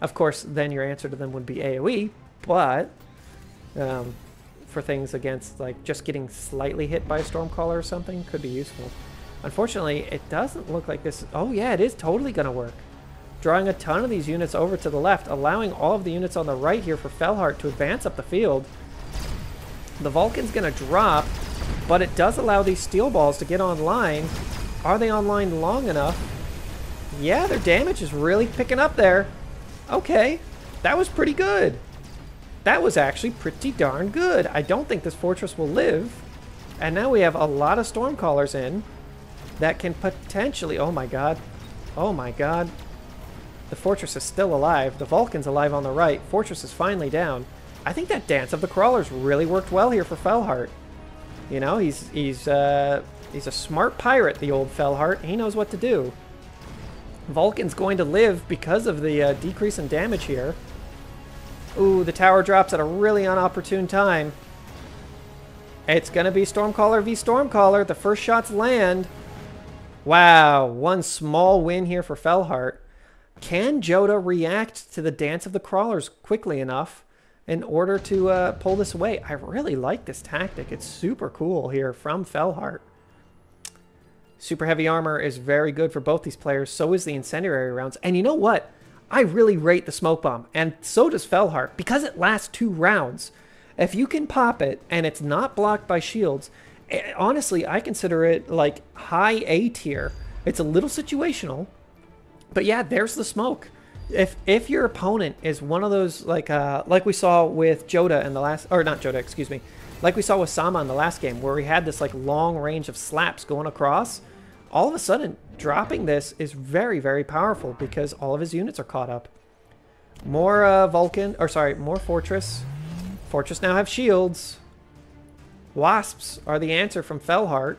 Of course, then your answer to them would be AoE, but for things against like just getting slightly hit by a Stormcaller or something, could be useful. Unfortunately, it doesn't look like this. Oh yeah, it is totally going to work. Drawing a ton of these units over to the left, allowing all of the units on the right here for Felhart to advance up the field. The Vulcan's going to drop, but it does allow these steel balls to get online. Are they online long enough? Yeah, their damage is really picking up there. Okay, that was pretty good. That was actually pretty darn good. I don't think this fortress will live. And now we have a lot of Stormcallers in that can potentially... Oh my god. Oh my god. The fortress is still alive. The Vulcan's alive on the right. Fortress is finally down. I think that Dance of the Crawlers really worked well here for Felhart. You know, he's a smart pirate, the old Felhart. He knows what to do. Vulcan's going to live because of the decrease in damage here. Ooh, the tower drops at a really inopportune time. It's going to be Stormcaller v Stormcaller. The first shots land. Wow, one small win here for Felhart. Can Joda react to the Dance of the Crawlers quickly enough in order to pull this away? I really like this tactic. It's super cool here from Felhart. Super heavy armor is very good for both these players. So is the incendiary rounds. And you know what? I really rate the smoke bomb, and so does Felhart, because it lasts 2 rounds. If you can pop it and it's not blocked by shields, honestly, I consider it like high A tier. It's a little situational, but yeah, there's the smoke. If your opponent is one of those like we saw with Joda in the last, or not Joda, excuse me, like we saw with Sama in the last game, where we had this like long range of slaps going across, all of a sudden dropping this is very, very powerful because all of his units are caught up. More Vulcan, or sorry, more Fortress. Fortress now have shields. Wasps are the answer from Fellheart.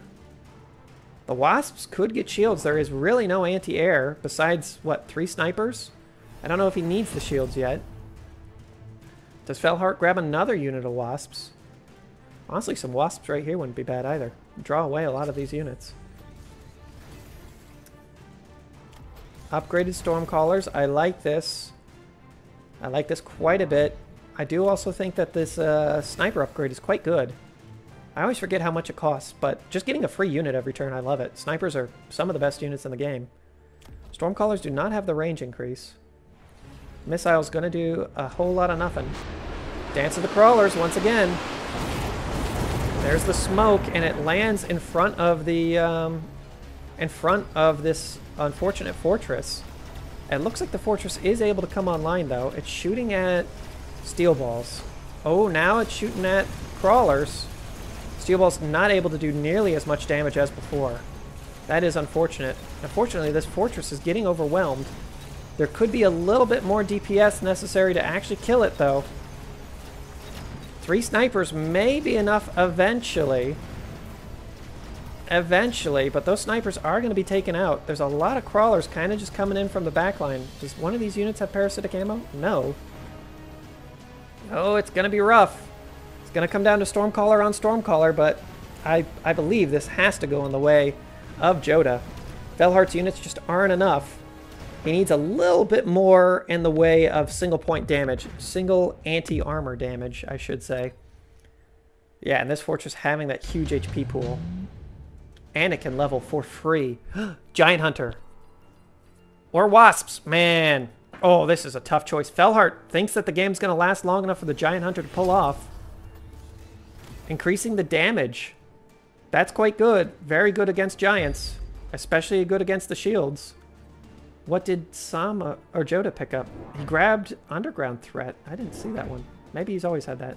The Wasps could get shields. There is really no anti-air besides, what, 3 snipers? I don't know if he needs the shields yet. Does Fellheart grab another unit of Wasps? Honestly, some Wasps right here wouldn't be bad either. Draw away a lot of these units. Upgraded Stormcallers. I like this. I like this quite a bit. I do also think that this sniper upgrade is quite good. I always forget how much it costs, but just getting a free unit every turn, I love it. Snipers are some of the best units in the game. Stormcallers do not have the range increase. Missile's going to do a whole lot of nothing. Dance of the Crawlers once again. There's the smoke, and it lands in front of the this unfortunate fortress. It looks like the fortress is able to come online, though. It's shooting at steel balls. Oh, now it's shooting at crawlers. Steel ball's not able to do nearly as much damage as before. That is unfortunate. Unfortunately, this fortress is getting overwhelmed. There could be a little bit more DPS necessary to actually kill it, though. 3 snipers may be enough eventually. But those snipers are going to be taken out. There's a lot of crawlers kind of just coming in from the back line. Does one of these units have parasitic ammo? No. Oh, it's going to be rough. It's going to come down to Stormcaller on Stormcaller, but I believe this has to go in the way of Joda. Fellheart's units just aren't enough. He needs a little bit more in the way of single point damage. Single anti-armor damage, I should say. Yeah, and this fortress having that huge HP pool. And it can level for free. Giant Hunter. Or Wasps. Man. Oh, this is a tough choice. Fellheart thinks that the game's going to last long enough for the Giant Hunter to pull off. Increasing the damage. That's quite good. Very good against giants. Especially good against the shields. What did Sama or Joda pick up? He grabbed Underground Threat. I didn't see that one. Maybe he's always had that.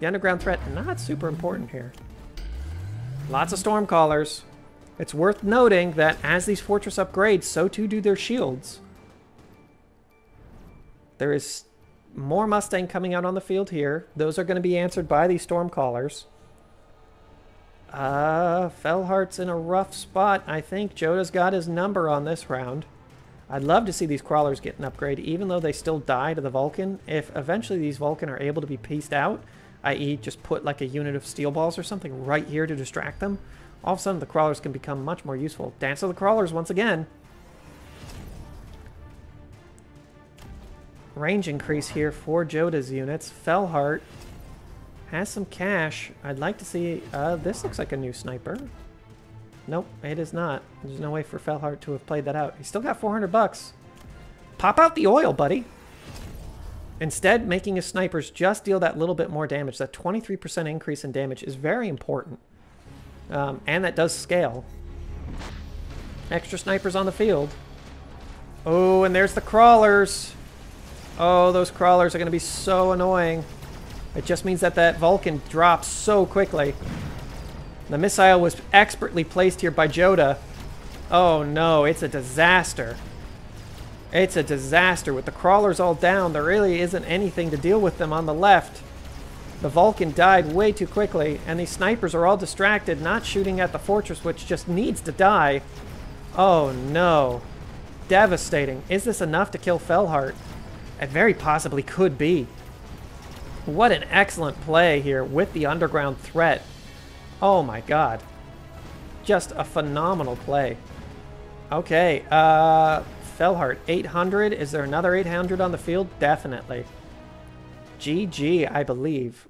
The Underground Threat, not super important here. Lots of Stormcallers. It's worth noting that as these fortress upgrades, so too do their shields. There is more Mustang coming out on the field here. Those are going to be answered by these Stormcallers. Fellheart's in a rough spot. I think Joda's got his number on this round. I'd love to see these crawlers get an upgrade, even though they still die to the Vulcan. If eventually these Vulcan are able to be pieced out, i.e. just put like a unit of steel balls or something right here to distract them, all of a sudden the crawlers can become much more useful. Dance of the Crawlers once again. Range increase here for Joda's units. Fellheart has some cash. I'd like to see... this looks like a new sniper. Nope, it is not. There's no way for Fellheart to have played that out. He's still got 400 bucks. Pop out the oil, buddy. Instead, making his snipers just deal that little bit more damage. That 23% increase in damage is very important. And that does scale. Extra snipers on the field. Oh, and there's the crawlers. Oh, those crawlers are going to be so annoying. It just means that that Vulcan drops so quickly. The missile was expertly placed here by Joda. Oh no, it's a disaster. It's a disaster. With the crawlers all down, there really isn't anything to deal with them on the left. The Vulcan died way too quickly, and these snipers are all distracted, not shooting at the fortress, which just needs to die. Oh no. Devastating. Is this enough to kill Fellheart? It very possibly could be. What an excellent play here with the Underground Threat. Oh my god. Just a phenomenal play. Okay, Fellheart, 800. Is there another 800 on the field? Definitely. GG, I believe.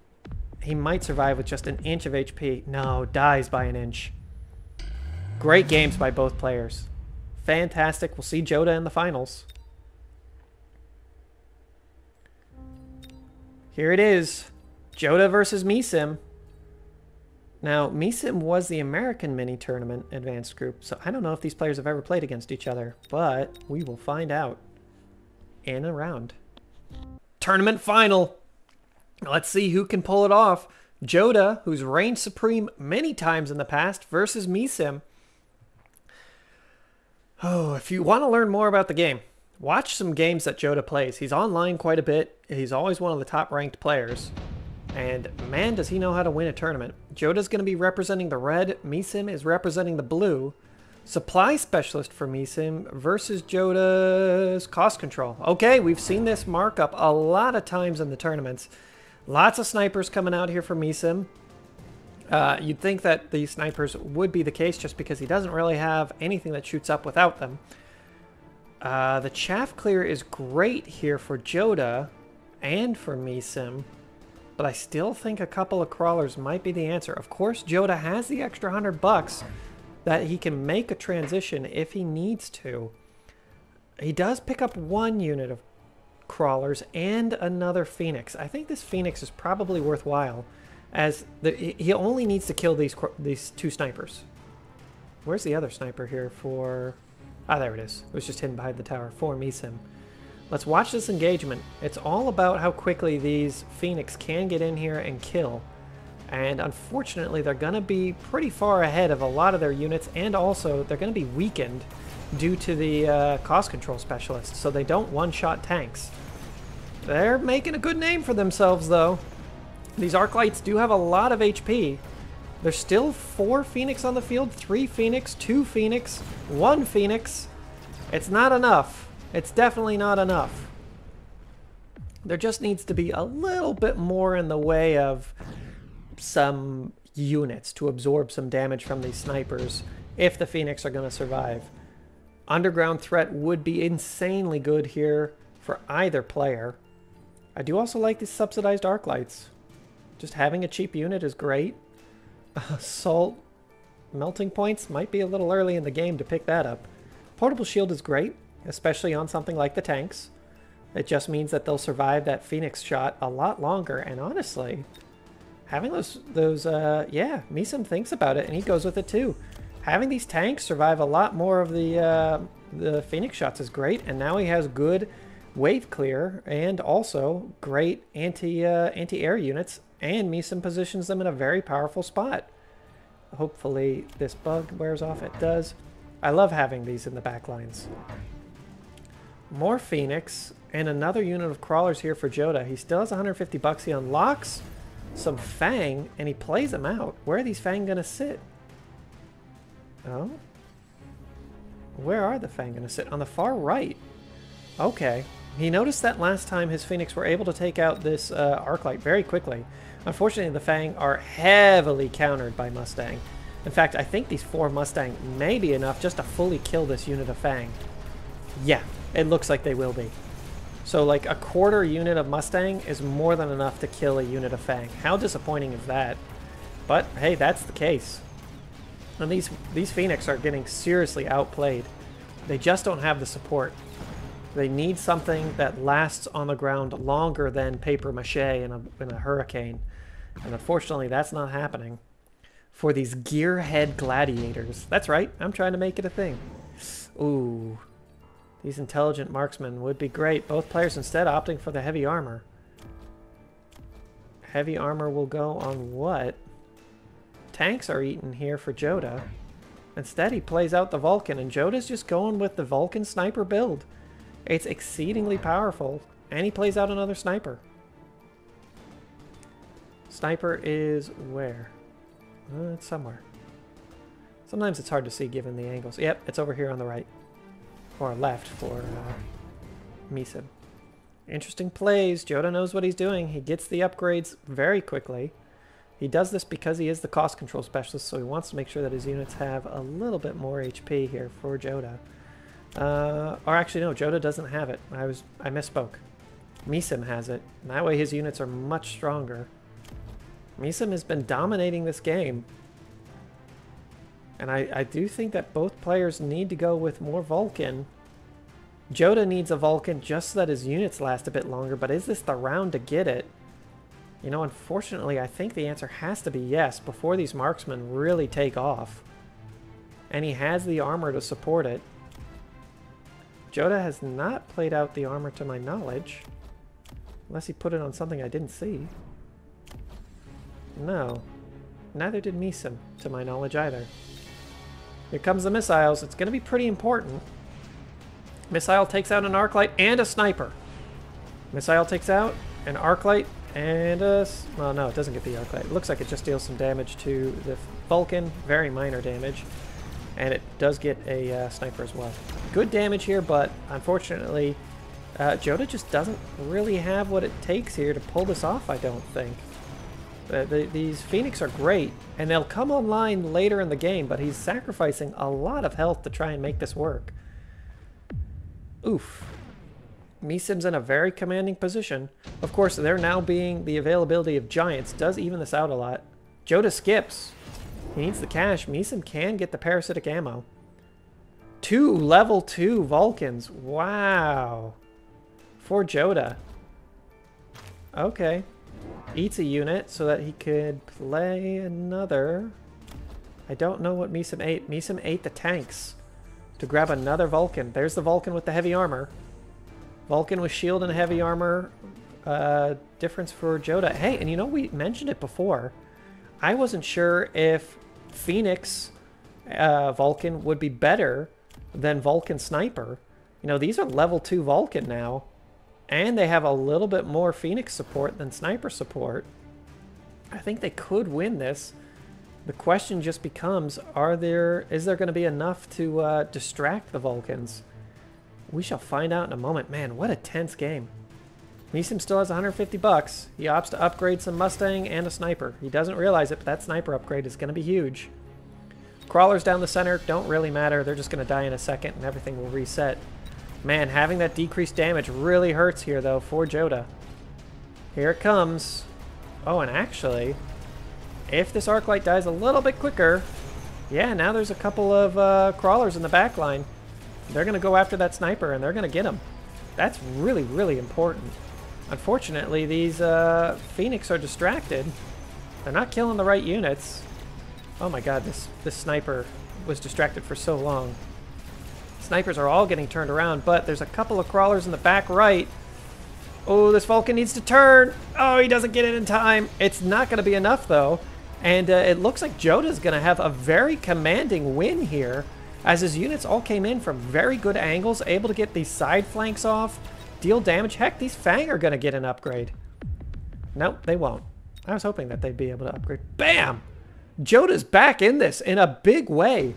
He might survive with just an inch of HP. No, dies by an inch. Great games by both players. Fantastic. We'll see Joda in the finals. Here it is. Joda versus Misim. Now, Misim was the American mini-tournament advanced group, so I don't know if these players have ever played against each other, but we will find out. in a round. Tournament final. Let's see who can pull it off. Joda, who's reigned supreme many times in the past, versus Misim. Oh, if you want to learn more about the game, watch some games that Joda plays. He's online quite a bit. He's always one of the top-ranked players. And man, does he know how to win a tournament. Joda's going to be representing the red. Misim is representing the blue. Supply specialist for Misim versus Joda's cost control. Okay, we've seen this markup a lot of times in the tournaments. Lots of snipers coming out here for Misim. You'd think that the snipers would be the case just because he doesn't really have anything that shoots up without them. The chaff clear is great here for Joda and for Misim, but I still think a couple of crawlers might be the answer. Of course, Joda has the extra $100 that he can make a transition if he needs to. He does pick up one unit of crawlers and another Phoenix. I think this Phoenix is probably worthwhile, as he only needs to kill these two snipers. Where's the other sniper here for... Ah, there it is. It was just hidden behind the tower for Misim. Let's watch this engagement. It's all about how quickly these Phoenix can get in here and kill. And unfortunately, they're going to be pretty far ahead of a lot of their units, and also they're going to be weakened due to the cost control specialist, so they don't one-shot tanks. They're making a good name for themselves, though. These Arclights do have a lot of HP. There's still 4 Phoenix on the field, 3 Phoenix, 2 Phoenix, 1 Phoenix. It's not enough. It's definitely not enough. There just needs to be a little bit more in the way of some units to absorb some damage from these snipers if the Phoenix are going to survive. Underground threat would be insanely good here for either player. I do also like these subsidized arc lights. Just having a cheap unit is great. Assault melting points might be a little early in the game to pick that up. Portable shield is great, especially on something like the tanks. It just means that they'll survive that Phoenix shot a lot longer, and honestly, having yeah, Misim thinks about it, and he goes with it too. Having these tanks survive a lot more of the Phoenix shots is great, and now he has good wave clear and also great anti-air units, and Misim positions them in a very powerful spot. Hopefully this bug wears off. It does. I love having these in the back lines. More Phoenix and another unit of crawlers here for Joda. He still has $150. He unlocks some Fang, and he plays them out. Where are these Fang going to sit? Oh? Where are the Fang going to sit? On the far right. Okay. He noticed that last time his Phoenix were able to take out this Arclight very quickly. Unfortunately, the Fang are heavily countered by Mustang. In fact, I think these 4 Mustang may be enough just to fully kill this unit of Fang. Yeah, it looks like they will be. So like a quarter unit of Mustang is more than enough to kill a unit of Fang. How disappointing is that? But hey, that's the case. And these Phoenix are getting seriously outplayed. They just don't have the support. They need something that lasts on the ground longer than paper mache in a hurricane. And unfortunately, that's not happening for these gearhead gladiators. That's right, I'm trying to make it a thing. Ooh. These intelligent marksmen would be great. Both players instead opting for the heavy armor. Heavy armor will go on what? Tanks are eaten here for Joda. Instead, he plays out the Vulcan, and Joda's just going with the Vulcan sniper build. It's exceedingly powerful, and he plays out another sniper. Sniper is where? It's somewhere. Sometimes it's hard to see given the angles. Yep, it's over here on the right. Or left for Misim. Interesting plays. Joda knows what he's doing. He gets the upgrades very quickly. He does this because he is the cost control specialist, so he wants to make sure that his units have a little bit more HP here for Joda. Or actually, no, Joda doesn't have it. I misspoke. Misim has it. And that way his units are much stronger. Misim has been dominating this game. And I do think that both players need to go with more Vulcan. Joda needs a Vulcan just so that his units last a bit longer, but is this the round to get it? You know, unfortunately, I think the answer has to be yes before these marksmen really take off. And he has the armor to support it. Joda has not played out the armor to my knowledge. Unless he put it on something I didn't see. No. Neither did Misum, to my knowledge either. Here comes the missiles. It's going to be pretty important. Missile takes out an arc light and a sniper. Missile takes out an arc light and a... Well, no, it doesn't get the arc light. It looks like it just deals some damage to the Vulcan. Very minor damage. And it does get a sniper as well. Good damage here, but unfortunately, Joda just doesn't really have what it takes here to pull this off, I don't think. These Phoenix are great, and they'll come online later in the game, but he's sacrificing a lot of health to try and make this work. Oof. Misum's in a very commanding position. Of course, there now being the availability of giants does even this out a lot. Joda skips. He needs the cash. Misum can get the parasitic ammo. 2 level 2 Vulcans. Wow. For Joda. Okay. Eats a unit so that he could play another. I don't know what Misum ate. Misum ate the tanks to grab another Vulcan. There's the Vulcan with the heavy armor. Vulcan with shield and heavy armor. Difference for Joda. Hey, and you know, we mentioned it before. I wasn't sure if Phoenix Vulcan would be better than Vulcan Sniper. You know, these are level 2 Vulcan now. And they have a little bit more Phoenix support than Sniper support. I think they could win this. The question just becomes, is there going to be enough to distract the Vulcans? We shall find out in a moment. Man, what a tense game. Misum still has 150 bucks. He opts to upgrade some Mustang and a Sniper. He doesn't realize it, but that Sniper upgrade is going to be huge. Crawlers down the center don't really matter. They're just going to die in a second and everything will reset. Man, having that decreased damage really hurts here, though, for Joda. Here it comes. Oh, and actually, if this arc light dies a little bit quicker, yeah, now there's a couple of crawlers in the back line. They're going to go after that sniper, and they're going to get him. That's really, really important. Unfortunately, these Phoenix are distracted. They're not killing the right units. Oh my god, this sniper was distracted for so long. Snipers are all getting turned around, but there's a couple of crawlers in the back right. Oh, this Vulcan needs to turn. Oh, he doesn't get it in time. It's not going to be enough, though. And it looks like Joda's going to have a very commanding win here, as his units all came in from very good angles, able to get these side flanks off, deal damage. Heck, these Fang are going to get an upgrade. Nope, they won't. I was hoping that they'd be able to upgrade. Bam! Joda's back in this in a big way.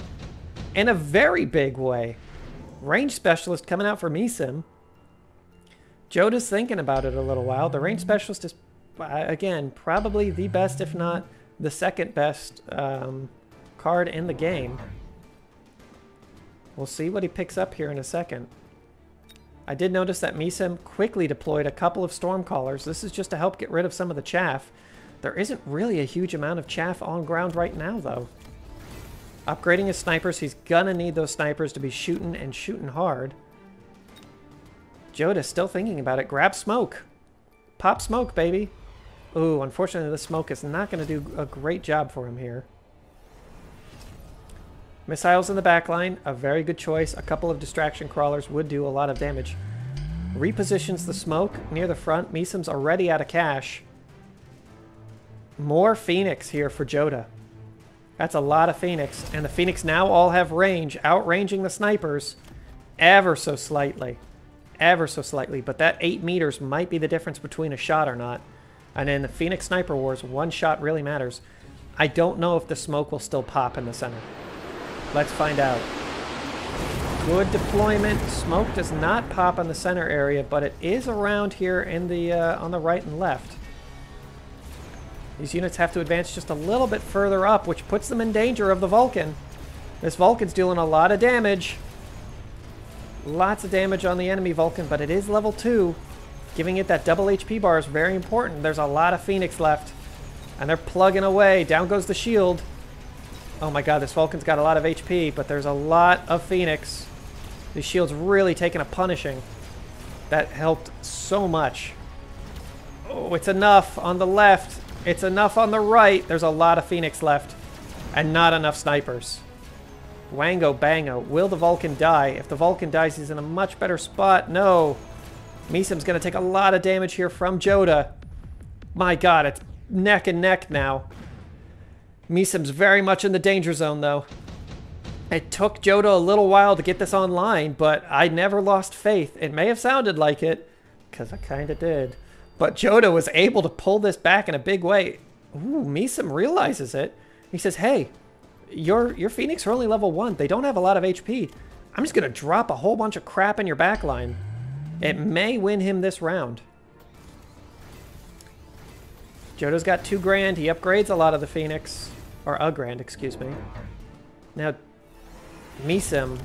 In a very big way. Range specialist coming out for Misum. Joda's thinking about it a little while. The range specialist is, again, probably the best, if not the second best card in the game. We'll see what he picks up here in a second. I did notice that Misum quickly deployed a couple of Stormcallers. This is just to help get rid of some of the chaff. There isn't really a huge amount of chaff on ground right now, though. Upgrading his snipers. He's gonna need those snipers to be shooting and shooting hard. Joda's still thinking about it. Grab smoke. Pop smoke, baby. Ooh, unfortunately, the smoke is not going to do a great job for him here. Missiles in the back line, a very good choice. A couple of distraction crawlers would do a lot of damage. Repositions the smoke near the front. Misum's already out of cash. More Phoenix here for Joda. That's a lot of Phoenix. And the Phoenix now all have range, outranging the snipers ever so slightly. Ever so slightly. But that 8 meters might be the difference between a shot or not. And in the Phoenix Sniper Wars, one shot really matters. I don't know if the smoke will still pop in the center. Let's find out. Good deployment. Smoke does not pop in the center area, but it is around here in the on the right and left. These units have to advance just a little bit further up, which puts them in danger of the Vulcan. This Vulcan's doing a lot of damage. Lots of damage on the enemy Vulcan, but it is level 2. Giving it that double HP bar is very important. There's a lot of Phoenix left. And they're plugging away. Down goes the shield. Oh my god, this Vulcan's got a lot of HP, but there's a lot of Phoenix. These shields really taking a punishing. That helped so much. Oh, it's enough on the left. It's enough on the right. There's a lot of Phoenix left. And not enough snipers. Wango bango. Will the Vulcan die? If the Vulcan dies, he's in a much better spot. No. Misam's going to take a lot of damage here from Joda. My god, it's neck and neck now. Misam's very much in the danger zone, though. It took Joda a little while to get this online, but I never lost faith. It may have sounded like it, because I kind of did. But Joda was able to pull this back in a big way. Ooh, Misam realizes it. He says, hey, your Phoenix are only level 1. They don't have a lot of HP. I'm just going to drop a whole bunch of crap in your backline. It may win him this round. Joda's got 2 grand. He upgrades a lot of the Phoenix. Or a grand, excuse me. Now, Misam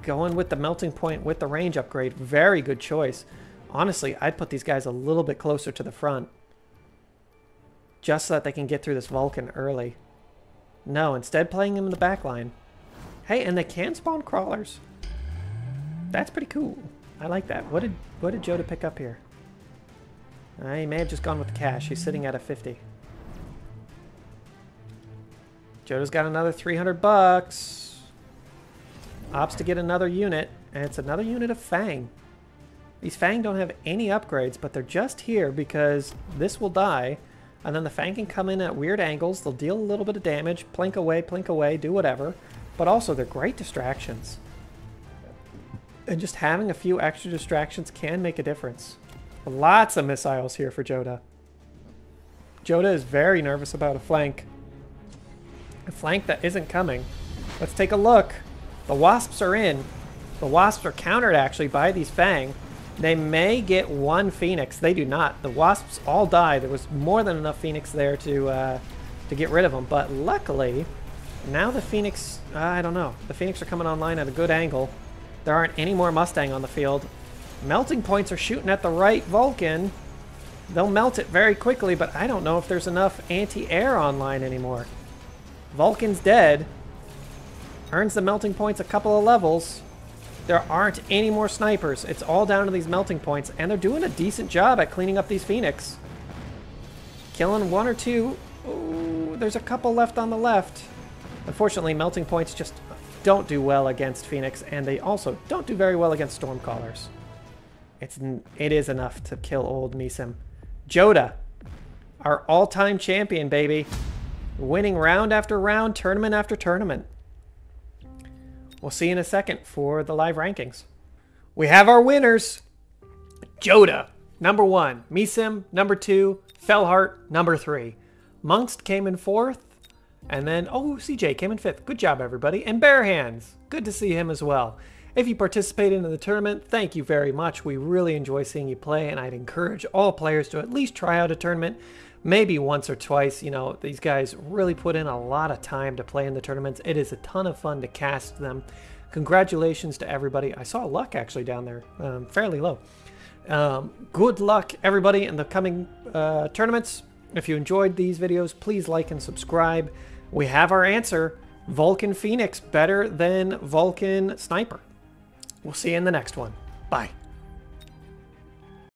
going with the melting point with the range upgrade. Very good choice. Honestly, I'd put these guys a little bit closer to the front. Just so that they can get through this Vulcan early. No, instead playing them in the back line. Hey, and they can spawn crawlers. That's pretty cool. I like that. What did Joda pick up here? He may have just gone with the cash. He's sitting at a 50. Joda's got another 300 bucks. Opts to get another unit, and it's another unit of Fang. These Fang don't have any upgrades, but they're just here because this will die, and then the Fang can come in at weird angles. They'll deal a little bit of damage, plink away, do whatever, but also they're great distractions. And just having a few extra distractions can make a difference. Lots of missiles here for Joda. Joda is very nervous about a flank. A flank that isn't coming. Let's take a look. The Wasps are in. The Wasps are countered, actually, by these Fang. They may get 1 Phoenix. They do not. The Wasps all die. There was more than enough Phoenix there to get rid of them. But luckily, now the Phoenix... I don't know. The Phoenix are coming online at a good angle. There aren't any more Mustang on the field. Melting points are shooting at the right Vulcan. They'll melt it very quickly, but I don't know if there's enough anti-air online anymore. Vulcan's dead. Earns the melting points a couple of levels. There aren't any more snipers. It's all down to these melting points, and they're doing a decent job at cleaning up these Phoenix. Killing 1 or 2. Ooh, there's a couple left on the left. Unfortunately, melting points just don't do well against Phoenix, and they also don't do very well against Stormcallers. It is enough to kill old Misam. Joda, our all-time champion, baby. Winning round after round, tournament after tournament. We'll see in a second for the live rankings. We have our winners. Joda, number 1. Misam, number 2. Fellhart, number 3. Mungst came in 4th. And then, oh, CJ came in 5th. Good job, everybody. And Bare Hands, good to see him as well. If you participated in the tournament, thank you very much. We really enjoy seeing you play, and I'd encourage all players to at least try out a tournament, maybe once or twice. You know, these guys really put in a lot of time to play in the tournaments. It is a ton of fun to cast them. Congratulations to everybody. I saw luck actually down there, fairly low. Good luck, everybody, in the coming tournaments. If you enjoyed these videos, please like and subscribe. We have our answer. Vulcan Phoenix better than Vulcan Sniper. We'll see you in the next one. Bye.